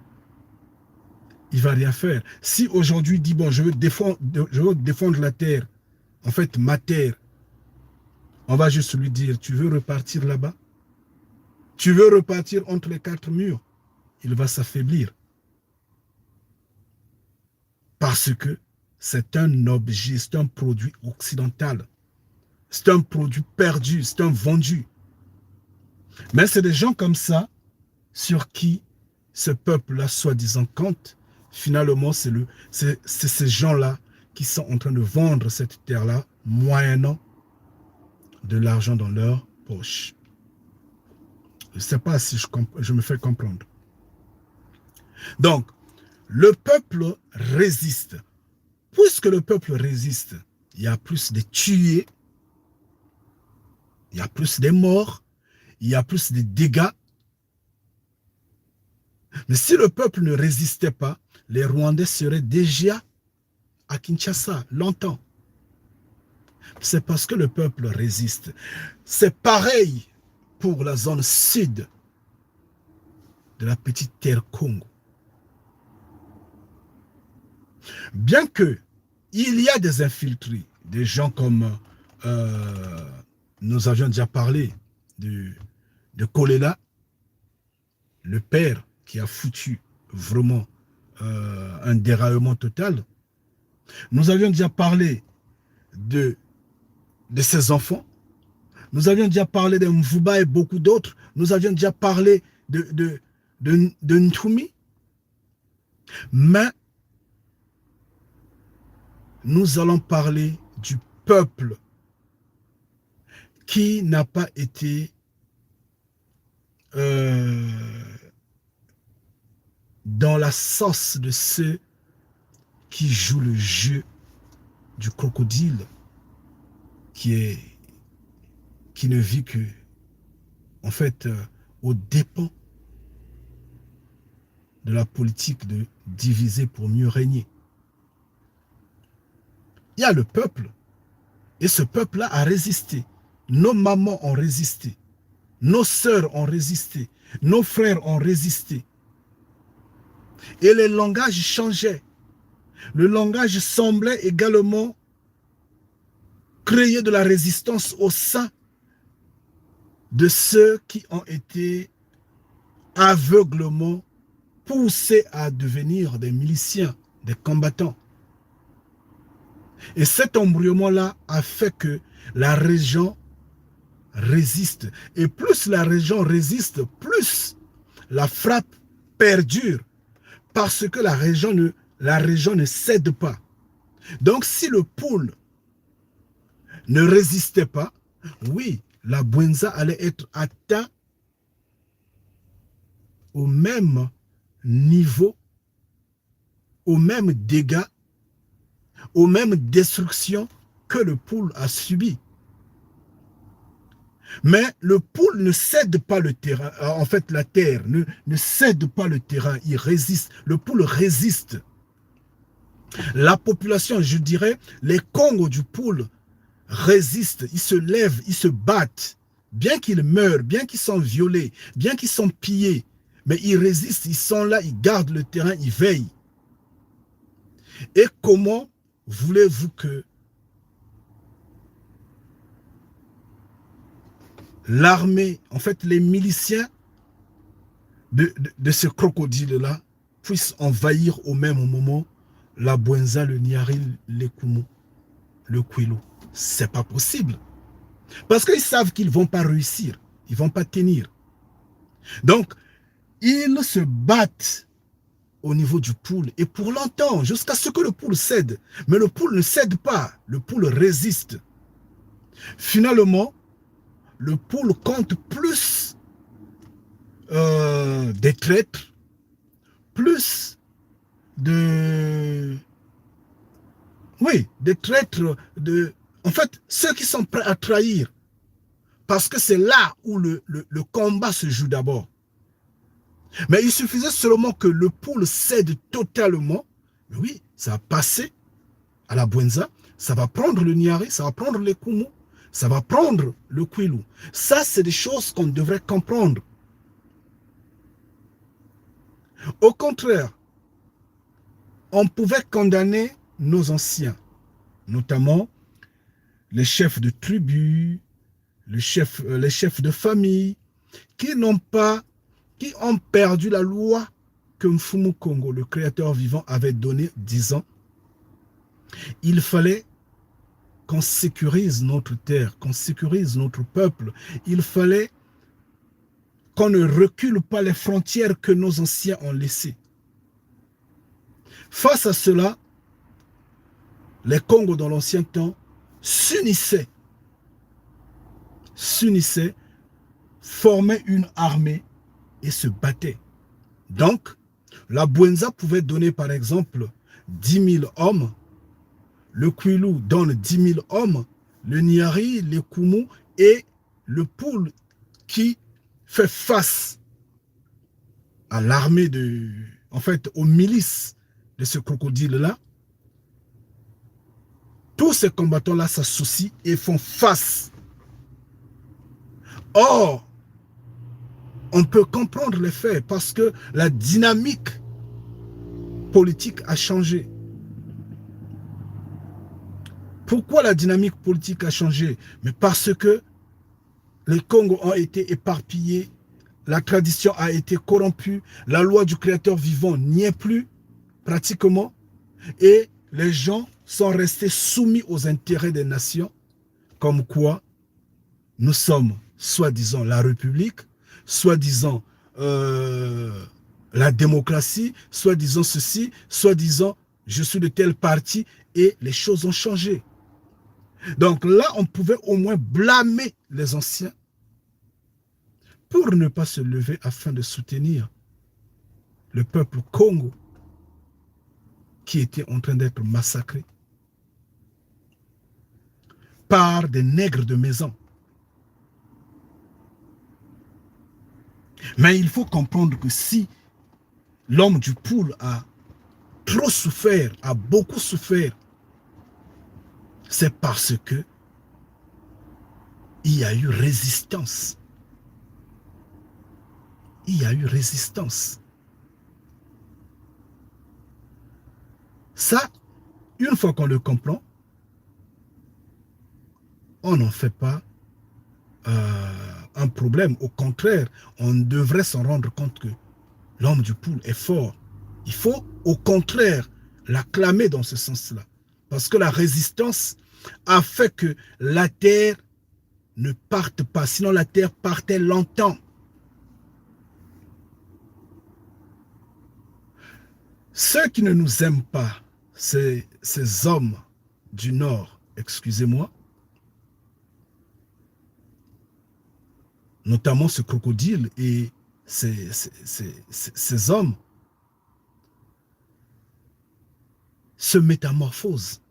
Il ne va rien faire. Si aujourd'hui il dit, bon, je veux défendre la terre, en fait, ma terre, on va juste lui dire, tu veux repartir là-bas? Tu veux repartir entre les quatre murs? Il va s'affaiblir. Parce que c'est un objet, c'est un produit occidental. C'est un produit perdu, c'est un vendu. Mais c'est des gens comme ça sur qui ce peuple-là, soi-disant, compte. Finalement, c'est ces gens-là qui sont en train de vendre cette terre-là, moyennant de l'argent dans leur poche. Je ne sais pas si je me fais comprendre. Donc, le peuple résiste. Puisque le peuple résiste, il y a plus de tués, il y a plus de morts, il y a plus de dégâts. Mais si le peuple ne résistait pas, les Rwandais seraient déjà à Kinshasa longtemps. C'est parce que le peuple résiste. C'est pareil pour la zone sud de la petite terre Congo. Bien que il y a des infiltrés, des gens comme nous avions déjà parlé de Kolela, le père qui a foutu vraiment un déraillement total. Nous avions déjà parlé de ses enfants. Nous avions déjà parlé de Mvuba et beaucoup d'autres. Nous avions déjà parlé de Ntumi. Mais nous allons parler du peuple qui n'a pas été dans la sauce de ceux qui jouent le jeu du crocodile, qui ne vit que, en fait, aux dépens de la politique de diviser pour mieux régner. Il y a le peuple, et ce peuple-là a résisté. Nos mamans ont résisté, nos sœurs ont résisté, nos frères ont résisté. Et les langages changeaient. Le langage semblait également créer de la résistance au sein de ceux qui ont été aveuglement poussés à devenir des miliciens, des combattants. Et cet embryon-là a fait que la région résiste. Et plus la région résiste, plus la frappe perdure. Parce que la région ne cède pas. Donc si le pôle ne résistait pas, oui, la Bwenza allait être atteint au même niveau, au même dégât, aux mêmes destructions que le pôle a subi. Mais le pôle ne cède pas le terrain. En fait, la terre ne cède pas le terrain. Il résiste. Le pôle résiste. La population, je dirais, les Congos du pôle résistent. Ils se lèvent, ils se battent. Bien qu'ils meurent, bien qu'ils sont violés, bien qu'ils sont pillés. Mais ils résistent, ils sont là, ils gardent le terrain, ils veillent. Et comment voulez-vous que l'armée, en fait les miliciens de ce crocodile-là puissent envahir au même moment la Bwenza, le Niari, le Kumu, le Kwilu? C'est pas possible. Parce qu'ils savent qu'ils ne vont pas réussir, ils ne vont pas tenir. Donc, ils se battent au niveau du pôle et pour longtemps, jusqu'à ce que le pôle cède. Mais le pôle ne cède pas, le pôle résiste. Finalement, le pôle compte plus des traîtres, plus de... Oui, des traîtres, en fait, ceux qui sont prêts à trahir. Parce que c'est là où le combat se joue d'abord. Mais il suffisait seulement que le pôle cède totalement. Mais oui, ça va passer à la Bwenza, ça va prendre le Niari, ça va prendre les Kumu, ça va prendre le Kwilu. Ça, c'est des choses qu'on devrait comprendre. Au contraire, on pouvait condamner nos anciens, notamment les chefs de tribu, les chefs de famille, qui ont perdu la loi que Mfumu Kongo, le créateur vivant, avait donnée, disant il fallait qu'on sécurise notre terre, qu'on sécurise notre peuple. Il fallait qu'on ne recule pas les frontières que nos anciens ont laissées. Face à cela, les Congos dans l'ancien temps s'unissaient, formaient une armée et se battaient. Donc, la Bwenza pouvait donner par exemple 10 000 hommes, le Kwilu donne 10 000 hommes, le Nyari, le Kumu et le Poul qui fait face à l'armée en fait, aux milices de ce crocodile-là. Tous ces combattants-là s'associent et font face. Or, on peut comprendre les faits parce que la dynamique politique a changé. Pourquoi la dynamique politique a changé? Mais parce que les Congos ont été éparpillés, la tradition a été corrompue, la loi du créateur vivant n'y est plus pratiquement, et les gens sont restés soumis aux intérêts des nations, comme quoi nous sommes soi-disant la République, soi-disant la démocratie, soi-disant ceci, soi-disant je suis de tel parti, et les choses ont changé. Donc là, on pouvait au moins blâmer les anciens pour ne pas se lever afin de soutenir le peuple Congo qui était en train d'être massacré par des nègres de maison. Mais il faut comprendre que si l'homme du Poul a trop souffert, a beaucoup souffert, c'est parce que il y a eu résistance. Il y a eu résistance. Ça, une fois qu'on le comprend, on n'en fait pas un problème. Au contraire, on devrait s'en rendre compte que l'homme du Poul est fort. Il faut au contraire l'acclamer dans ce sens-là. Parce que la résistance a fait que la terre ne parte pas. Sinon la terre partait longtemps. Ceux qui ne nous aiment pas, ces hommes du Nord, excusez-moi, notamment ce crocodile et ces hommes, se métamorphosent.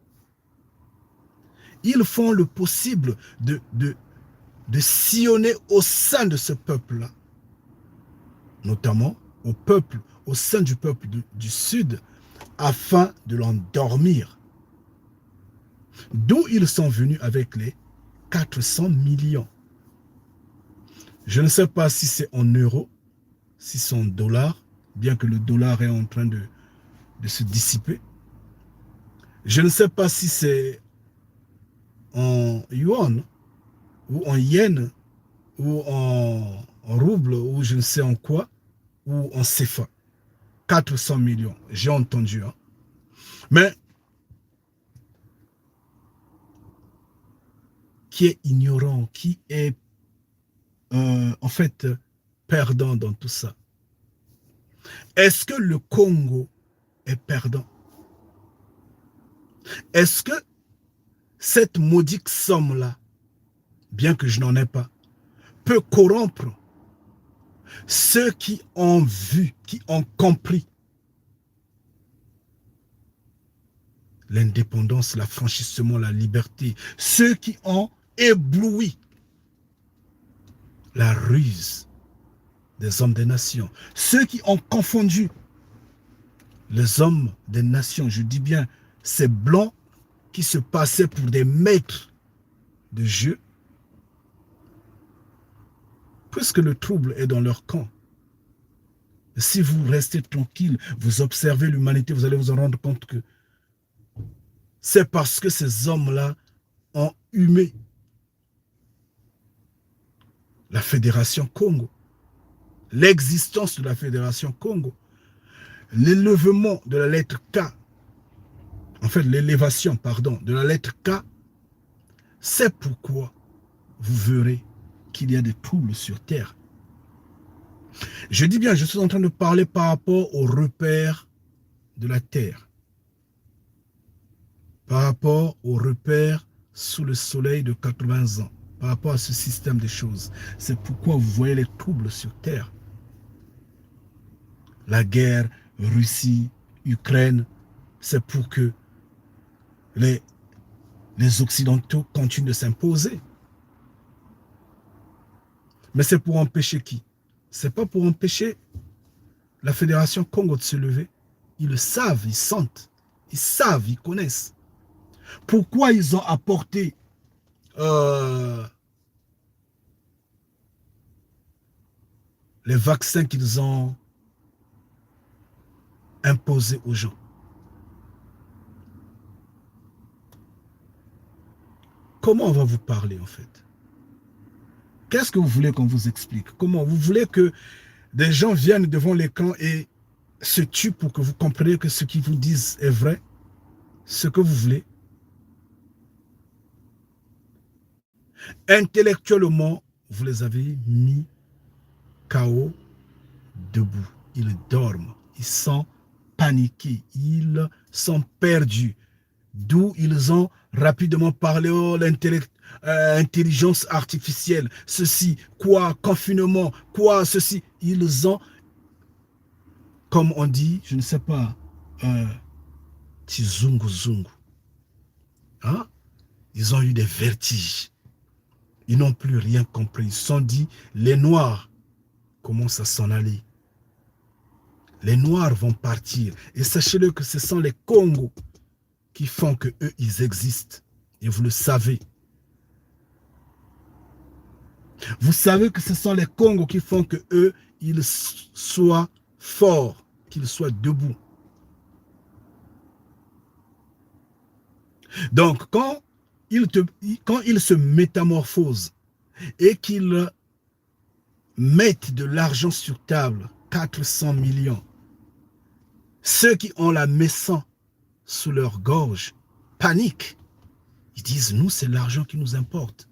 Ils font le possible de sillonner au sein de ce peuple-là, notamment au sein du peuple du Sud, afin de l'endormir. D'où ils sont venus avec les 400 millions. Je ne sais pas si c'est en euros, si c'est en dollars, bien que le dollar est en train de se dissiper. Je ne sais pas si c'est en yuan, ou en yen, ou en rouble, ou je ne sais en quoi, ou en CFA. 400 millions, j'ai entendu. Hein. Mais qui est ignorant, qui est en fait perdant dans tout ça? Est-ce que le Congo est perdant? Est-ce que cette maudite somme-là, bien que je n'en ai pas, peut corrompre ceux qui ont vu, qui ont compris l'indépendance, l'affranchissement, la liberté, ceux qui ont ébloui la ruse des hommes des nations, ceux qui ont confondu les hommes des nations, je dis bien ces blancs qui se passaient pour des maîtres de jeu, puisque le trouble est dans leur camp. Si vous restez tranquille, vous observez l'humanité, vous allez vous en rendre compte que c'est parce que ces hommes-là ont humé la Fédération Congo, l'existence de la Fédération Congo, l'élèvement de la lettre K, en fait l'élévation, pardon, de la lettre K, c'est pourquoi vous verrez qu'il y a des troubles sur Terre. Je dis bien, je suis en train de parler par rapport aux repères de la Terre, par rapport aux repères sous le soleil de 80 ans, par rapport à ce système des choses. C'est pourquoi vous voyez les troubles sur Terre. La guerre, Russie, Ukraine, c'est pour que les Occidentaux continuent de s'imposer. Mais c'est pour empêcher qui? C'est pas pour empêcher la Fédération Congo de se lever. Ils le savent, ils sentent, ils savent, ils connaissent. Pourquoi ils ont apporté les vaccins qu'ils ont imposés aux gens? Comment on va vous parler en fait? Qu'est-ce que vous voulez qu'on vous explique? Comment? Vous voulez que des gens viennent devant l'écran et se tuent pour que vous compreniez que ce qu'ils vous disent est vrai? Ce que vous voulez? Intellectuellement, vous les avez mis KO, debout. Ils dorment, ils sont paniqués, ils sont perdus. D'où ils ont rapidement parlé, oh, l'intelligence artificielle, ceci, quoi, confinement, quoi, ceci. Ils ont, comme on dit, je ne sais pas, tizungu zungu. Hein? Ils ont eu des vertiges. Ils n'ont plus rien compris. Ils se sont dit, les Noirs commencent à s'en aller. Les Noirs vont partir. Et sachez-le que ce sont les Congos qui font que eux, ils existent. Et vous le savez. Vous savez que ce sont les Congos qui font que eux, ils soient forts, qu'ils soient debout. Donc, quand ils se métamorphosent et qu'ils mettent de l'argent sur table, 400 millions, ceux qui ont la maison sous leur gorge paniquent. Ils disent, nous, c'est l'argent qui nous importe.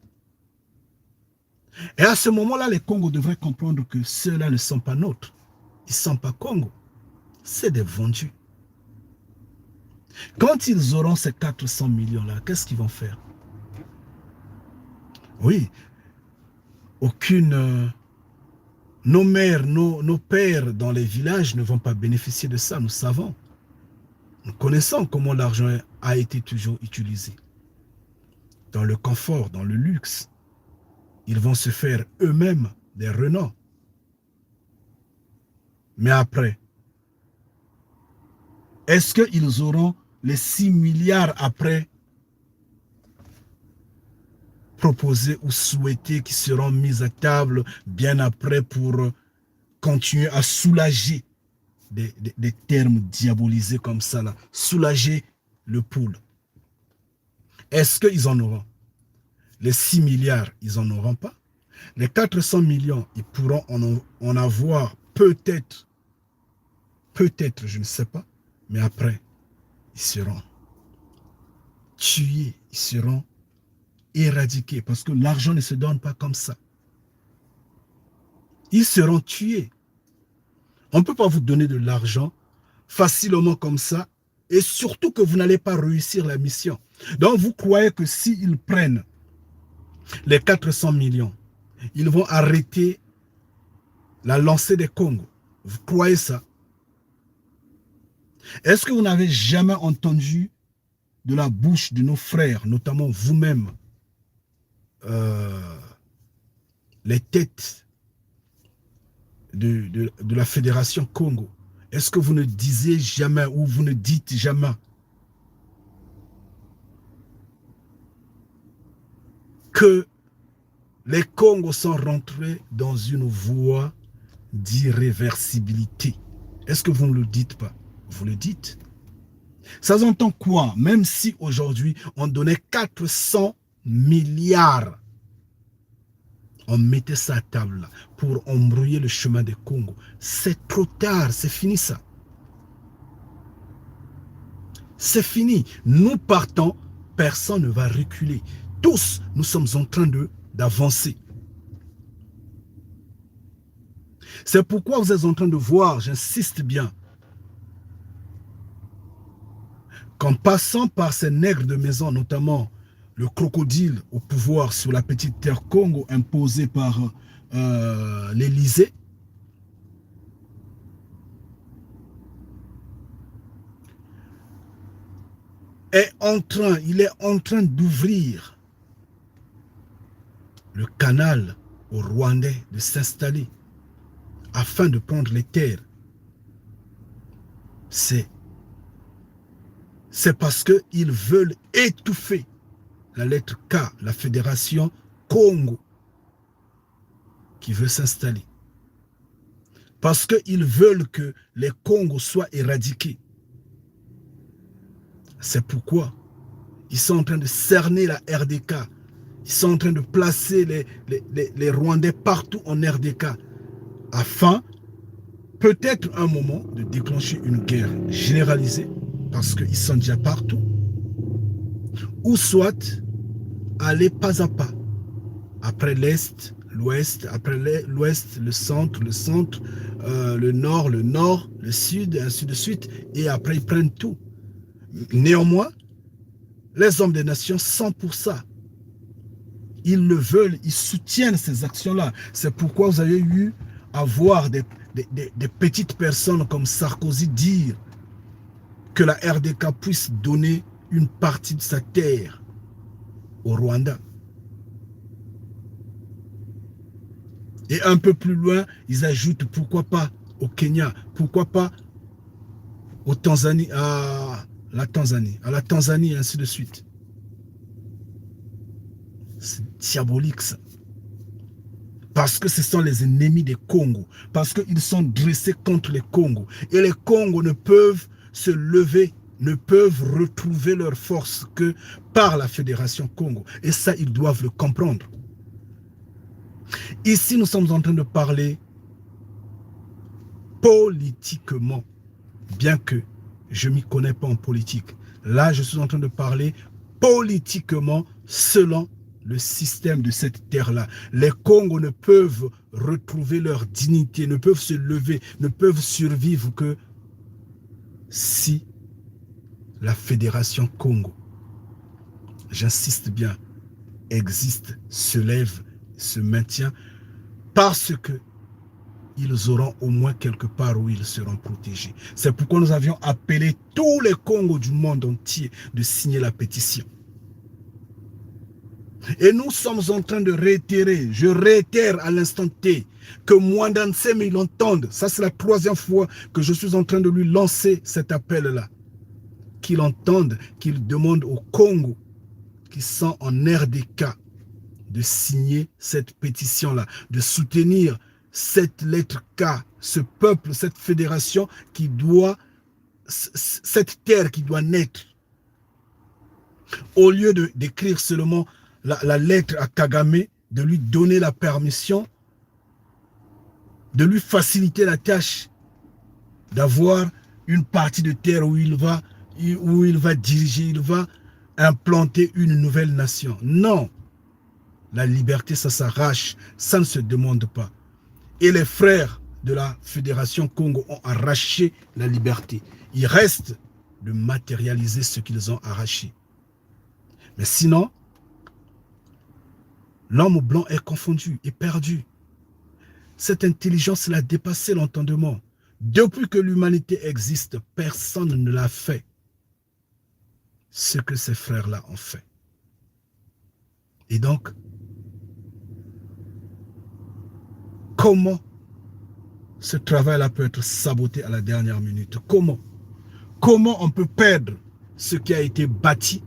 Et à ce moment-là, les Congos devraient comprendre que ceux-là ne sont pas nôtres. Ils ne sont pas Congos. C'est des vendus. Quand ils auront ces 400 millions-là, qu'est-ce qu'ils vont faire? Oui, nos mères, nos pères dans les villages ne vont pas bénéficier de ça, nous savons. Nous connaissons comment l'argent a été toujours utilisé. Dans le confort, dans le luxe. Ils vont se faire eux-mêmes des renoms. Mais après, est-ce qu'ils auront les 6 milliards après proposés ou souhaités qui seront mis à table bien après pour continuer à soulager des termes diabolisés comme ça, là, soulager le pool? Est-ce qu'ils en auront? Les 6 milliards, ils n'en auront pas. Les 400 millions, ils pourront en avoir peut-être, je ne sais pas, mais après, ils seront tués, ils seront éradiqués, parce que l'argent ne se donne pas comme ça. Ils seront tués. On ne peut pas vous donner de l'argent facilement comme ça, et surtout que vous n'allez pas réussir la mission. Donc vous croyez que s'ils prennent les 400 millions, ils vont arrêter la lancée des Congos? Vous croyez ça? Est-ce que vous n'avez jamais entendu de la bouche de nos frères, notamment vous-même, les têtes de la Fédération Congo? Est-ce que vous ne disiez jamais ou vous ne dites jamais que les Congos sont rentrés dans une voie d'irréversibilité? Est-ce que vous ne le dites pas? Vous le dites. Ça entend quoi? Même si aujourd'hui on donnait 400 milliards, on mettait ça à table là, pour embrouiller le chemin des Congo. C'est trop tard, c'est fini ça. C'est fini. Nous partons, personne ne va reculer. Tous, nous sommes en train d'avancer. C'est pourquoi vous êtes en train de voir, j'insiste bien, qu'en passant par ces nègres de maison, notamment le crocodile au pouvoir sur la petite terre Congo imposée par l'Élysée, il est en train d'ouvrir le canal aux Rwandais de s'installer afin de prendre les terres. C'est parce qu'ils veulent étouffer la lettre K, la fédération Congo, qui veut s'installer. Parce qu'ils veulent que les Congos soient éradiqués. C'est pourquoi ils sont en train de cerner la RDK. Ils sont en train de placer les Rwandais partout en RDK afin, peut-être un moment, de déclencher une guerre généralisée parce qu'ils sont déjà partout, ou soit aller pas à pas, après l'Est, l'Ouest, après l'Ouest, le centre, le Nord, le Sud, et ainsi de suite, et après ils prennent tout. Néanmoins, les hommes des nations sont pour ça. Ils le veulent, ils soutiennent ces actions-là. C'est pourquoi vous avez eu à voir des petites personnes comme Sarkozy dire que la RDK puisse donner une partie de sa terre au Rwanda. Et un peu plus loin, ils ajoutent pourquoi pas au Kenya, pourquoi pas au Tanzanie, à la Tanzanie, et ainsi de suite. C'est diabolique ça. Parce que ce sont les ennemis des Congos, parce qu'ils sont dressés contre les Congos. Et les Congos ne peuvent se lever, ne peuvent retrouver leur force que par la Fédération Congo. Et ça, ils doivent le comprendre. Ici, nous sommes en train de parler politiquement, bien que je ne m'y connais pas en politique. Là, je suis en train de parler politiquement selon le système de cette terre-là. Les Congos ne peuvent retrouver leur dignité, ne peuvent se lever, ne peuvent survivre que si la Fédération Congo, j'insiste bien, existe, se lève, se maintient, parce que ils auront au moins quelque part où ils seront protégés. C'est pourquoi nous avions appelé tous les Congos du monde entier de signer la pétition. Et nous sommes en train de réitérer, je réitère à l'instant T, que Mwanda Nseme il entende. Ça, c'est la 3e fois que je suis en train de lui lancer cet appel-là. Qu'il entende, qu'il demande aux Congo qui sont en RDK de signer cette pétition-là, de soutenir cette lettre K, ce peuple, cette fédération qui doit, cette terre qui doit naître. Au lieu d'écrire seulement la lettre à Kagame, de lui donner la permission, de lui faciliter la tâche d'avoir une partie de terre où il va diriger, il va implanter une nouvelle nation. Non, la liberté, ça s'arrache, ça ne se demande pas. Et les frères de la Fédération Congo ont arraché la liberté. Il reste de matérialiser ce qu'ils ont arraché. Mais sinon, l'homme blanc est confondu et perdu. Cette intelligence l'a dépassé l'entendement. Depuis que l'humanité existe, personne ne l'a fait ce que ces frères-là ont fait. Et donc, comment ce travail-là peut être saboté à la dernière minute? Comment on peut perdre ce qui a été bâti,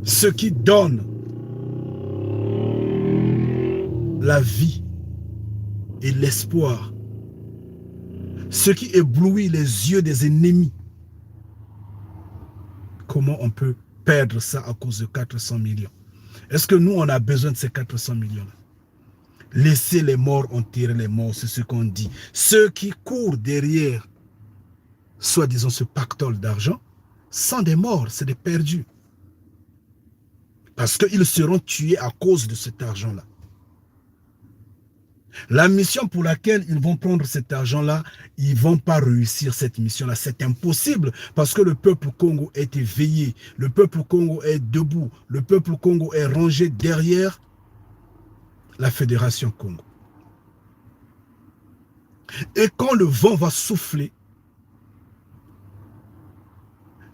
ce qui donne la vie et l'espoir, ce qui éblouit les yeux des ennemis? Comment on peut perdre ça à cause de 400 millions? Est-ce que nous, on a besoin de ces 400 millions-là? Laissez les morts enterrer les morts, c'est ce qu'on dit. Ceux qui courent derrière, soi-disant ce pactole d'argent, sont des morts, c'est des perdus. Parce qu'ils seront tués à cause de cet argent-là. La mission pour laquelle ils vont prendre cet argent-là, ils ne vont pas réussir cette mission-là. C'est impossible parce que le peuple Congo est éveillé, le peuple Congo est debout, le peuple Congo est rangé derrière la Fédération Congo. Et quand le vent va souffler,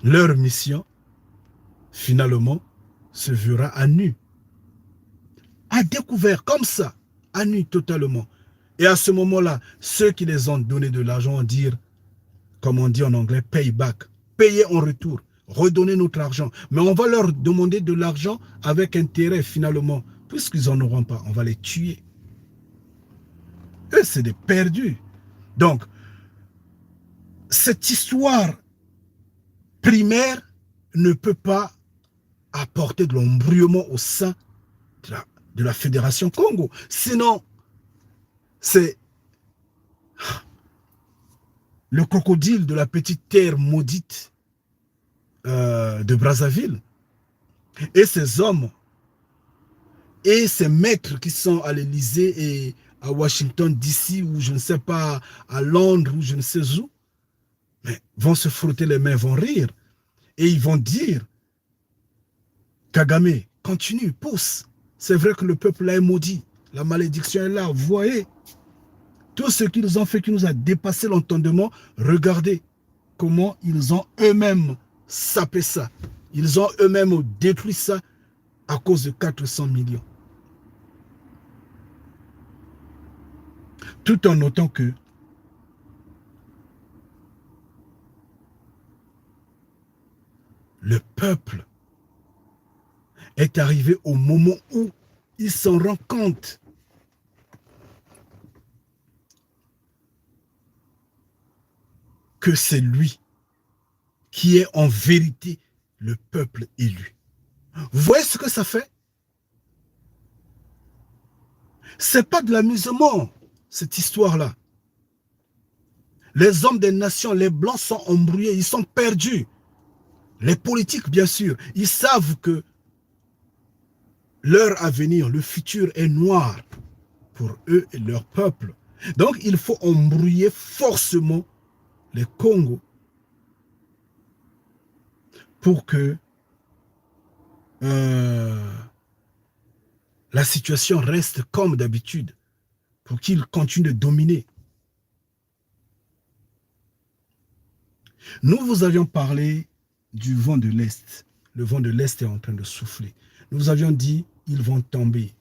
leur mission, finalement, se verra à nu. À découvert, comme ça, à nu totalement. Et à ce moment-là, ceux qui les ont donné de l'argent vont dire, comme on dit en anglais, payback, payer en retour, redonner notre argent. Mais on va leur demander de l'argent avec intérêt finalement, puisqu'ils n'en auront pas, on va les tuer. Eux, c'est des perdus. Donc, cette histoire primaire ne peut pas apporter de l'embrouillement au sein de la Fédération Congo. Sinon, c'est le crocodile de la petite terre maudite de Brazzaville. Et ces hommes et ces maîtres qui sont à l'Élysée et à Washington DC ou je ne sais pas, à Londres ou je ne sais où, mais vont se frotter les mains, vont rire et ils vont dire Kagame, continue, pousse. C'est vrai que le peuple là est maudit. La malédiction est là, vous voyez. Tout ce qu'ils ont fait qui nous a dépassé l'entendement, regardez comment ils ont eux-mêmes sapé ça. Ils ont eux-mêmes détruit ça à cause de 400 millions. Tout en notant que le peuple est arrivé au moment où il s'en rend compte que c'est lui qui est en vérité le peuple élu. Vous voyez ce que ça fait? C'est pas de l'amusement, cette histoire-là. Les hommes des nations, les blancs sont embrouillés, ils sont perdus. Les politiques, bien sûr, ils savent que leur avenir, le futur est noir pour eux et leur peuple. Donc, il faut embrouiller forcément les Congos pour que la situation reste comme d'habitude, pour qu'ils continuent de dominer. Nous vous avions parlé du vent de l'Est. Le vent de l'Est est en train de souffler. Nous vous avions dit, ils vont tomber.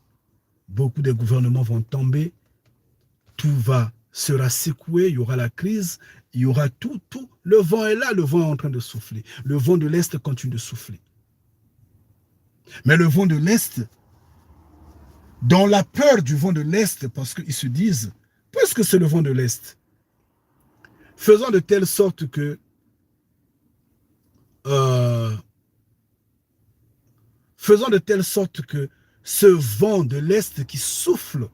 Beaucoup de gouvernements vont tomber. Tout sera secoué, il y aura la crise, il y aura tout. Le vent est là, le vent est en train de souffler. Le vent de l'Est continue de souffler. Mais le vent de l'Est, dans la peur du vent de l'Est, parce qu'ils se disent, puisque c'est le vent de l'Est, faisons de telle sorte que ce vent de l'Est qui souffle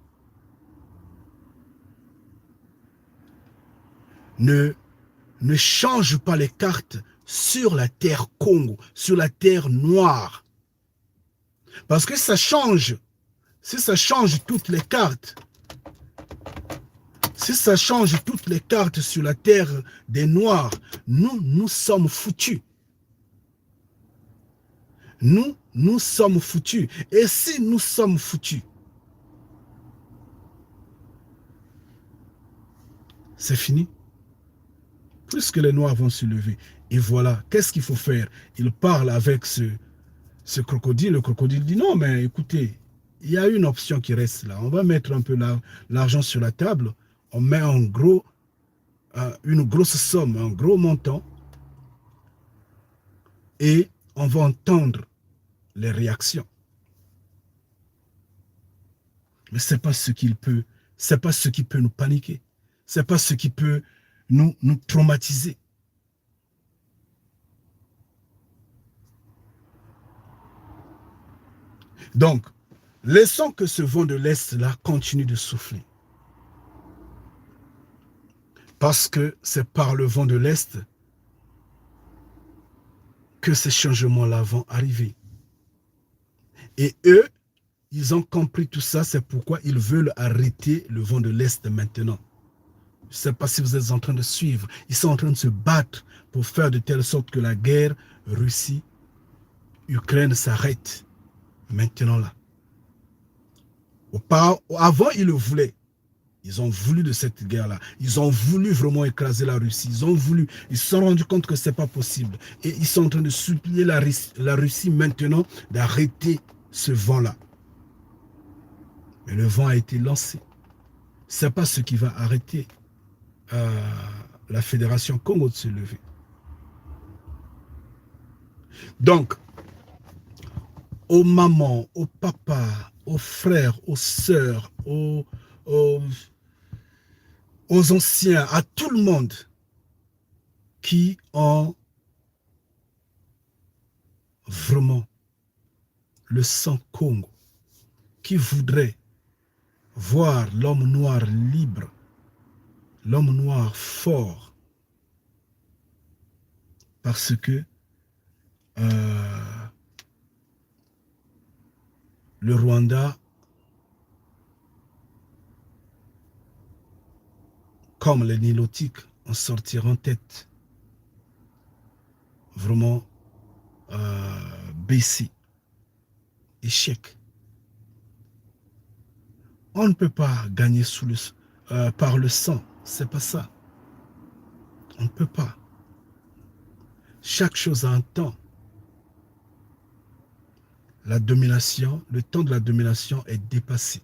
ne change pas les cartes sur la terre Congo, sur la terre noire. Parce que ça change, si ça change toutes les cartes, si ça change toutes les cartes sur la terre des Noirs, nous sommes foutus. Nous sommes foutus. Et si nous sommes foutus, c'est fini. Puisque les Noirs vont se lever. Et voilà, qu'est-ce qu'il faut faire? Il parle avec ce crocodile. Le crocodile dit non, mais écoutez, il y a une option qui reste là. On va mettre un peu l'argent sur la table. On met en gros une grosse somme, un gros montant. Et on va entendre les réactions. Mais ce n'est pas ce qu'il peut, c'est pas ce qui peut nous paniquer. Ce n'est pas ce qui peut nous traumatiser. Donc, laissons que ce vent de l'Est-là continue de souffler. Parce que c'est par le vent de l'Est que ces changements-là vont arriver. Et eux, ils ont compris tout ça, c'est pourquoi ils veulent arrêter le vent de l'Est maintenant. Je ne sais pas si vous êtes en train de suivre. Ils sont en train de se battre pour faire de telle sorte que la guerre Russie-Ukraine s'arrête maintenant là. Avant, ils le voulaient. Ils ont voulu de cette guerre-là. Ils ont voulu vraiment écraser la Russie. Ils se sont rendus compte que ce n'est pas possible. Et ils sont en train de supplier la Russie maintenant d'arrêter ce vent-là. Mais le vent a été lancé. Ce n'est pas ce qui va arrêter la Fédération Congo de se lever. Donc, aux mamans, aux papas, aux frères, aux sœurs, aux anciens, à tout le monde qui ont vraiment le sang Congo, qui voudrait voir l'homme noir libre, l'homme noir fort, parce que le Rwanda, comme les Nilotiques, en sortiront en tête, vraiment baissé, échec. On ne peut pas gagner par le sang, c'est pas ça. On ne peut pas. Chaque chose a un temps. La domination, le temps de la domination est dépassé.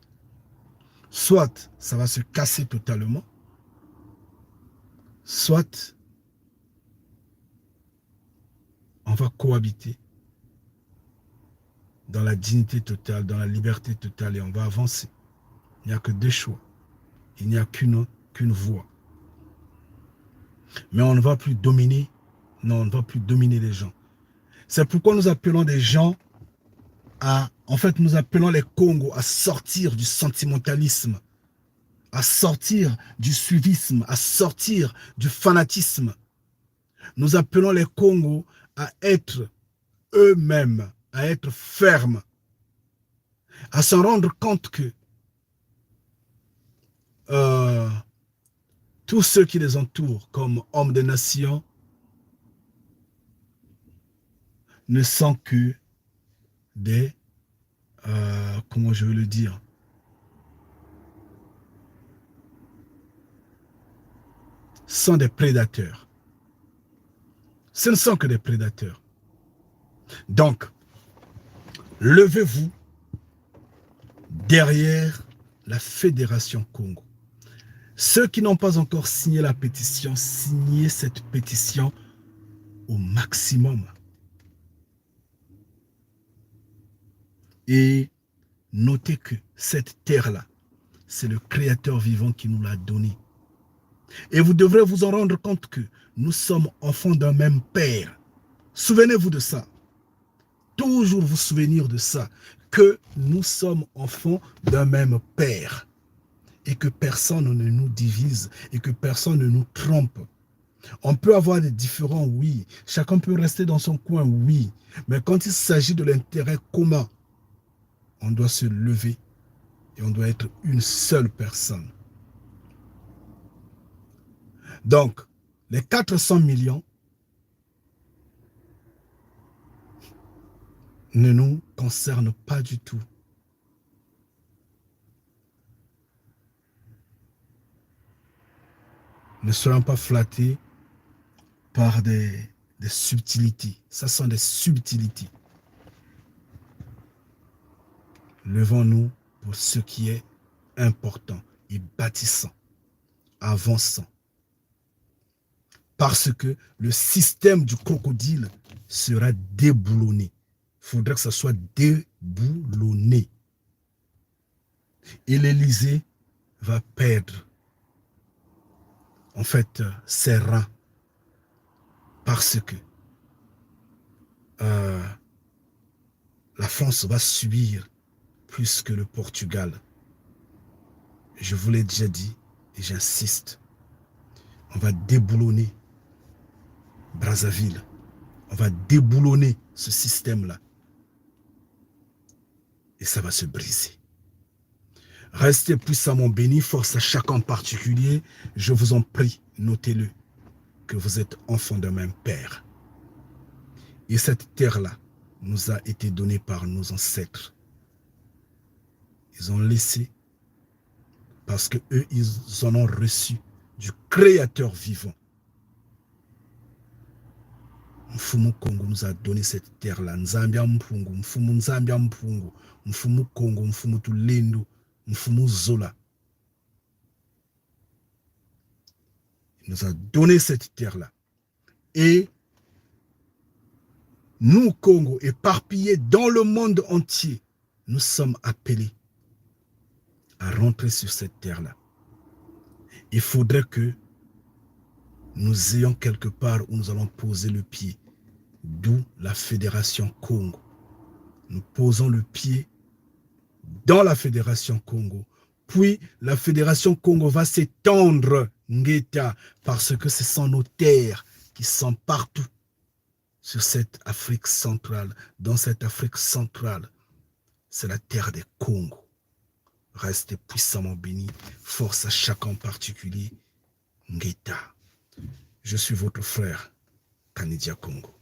Soit ça va se casser totalement, soit on va cohabiter dans la dignité totale, dans la liberté totale et on va avancer. Il n'y a que deux choix. Il n'y a qu'une voie. Mais on ne va plus dominer. Non, on ne va plus dominer les gens. C'est pourquoi nous appelons des gens nous appelons les Congos à sortir du sentimentalisme, à sortir du suivisme, à sortir du fanatisme. Nous appelons les Congos à être eux-mêmes, à être fermes, à se rendre compte que tous ceux qui les entourent comme hommes de nation ne sont que des, comment je veux le dire, sont des prédateurs. Ce ne sont que des prédateurs. Donc, levez-vous derrière la Fédération Congo. Ceux qui n'ont pas encore signé la pétition, signez cette pétition au maximum. Et notez que cette terre-là, c'est le Créateur vivant qui nous l'a donnée. Et vous devrez vous en rendre compte que nous sommes enfants d'un même Père. Souvenez-vous de ça. Toujours vous souvenir de ça. Que nous sommes enfants d'un même Père. Et que personne ne nous divise. Et que personne ne nous trompe. On peut avoir des différends, oui. Chacun peut rester dans son coin, oui. Mais quand il s'agit de l'intérêt commun, on doit se lever et on doit être une seule personne. Donc, les 400 millions ne nous concernent pas du tout. Ne soyons pas flattés par des subtilités. Ça sont des subtilités. Levons-nous pour ce qui est important et bâtissant, avançant. Parce que le système du crocodile sera déboulonné. Il faudrait que ça soit déboulonné. Et l'Élysée va perdre, en fait, ses reins. Parce que la France va subir plus que le Portugal. Je vous l'ai déjà dit et j'insiste. On va déboulonner Brazzaville. On va déboulonner ce système-là. et ça va se briser. Restez puissamment bénis, force à chacun en particulier. Je vous en prie, notez-le, que vous êtes enfants d'un même Père. Et cette terre-là nous a été donnée par nos ancêtres. Ils ont laissé, parce que eux, ils en ont reçu du Créateur vivant. Mfumu Congo nous a donné cette terre-là. Nzambia Mpungu, Mfumu Nzambia Mpungu, Mfumu Congo, Mfumu Tulendu, Mfumu Zola. Il nous a donné cette terre-là. Et nous, Congo, éparpillés dans le monde entier, nous sommes appelés à rentrer sur cette terre-là. Il faudrait que nous ayons quelque part où nous allons poser le pied, d'où la Fédération Congo. Nous posons le pied dans la Fédération Congo. Puis la Fédération Congo va s'étendre, Ngeta, parce que ce sont nos terres qui sont partout sur cette Afrique centrale. Dans cette Afrique centrale, c'est la terre des Congo. Restez puissamment bénis. Force à chacun en particulier. Ngeta. Je suis votre frère, Kanidia Congo.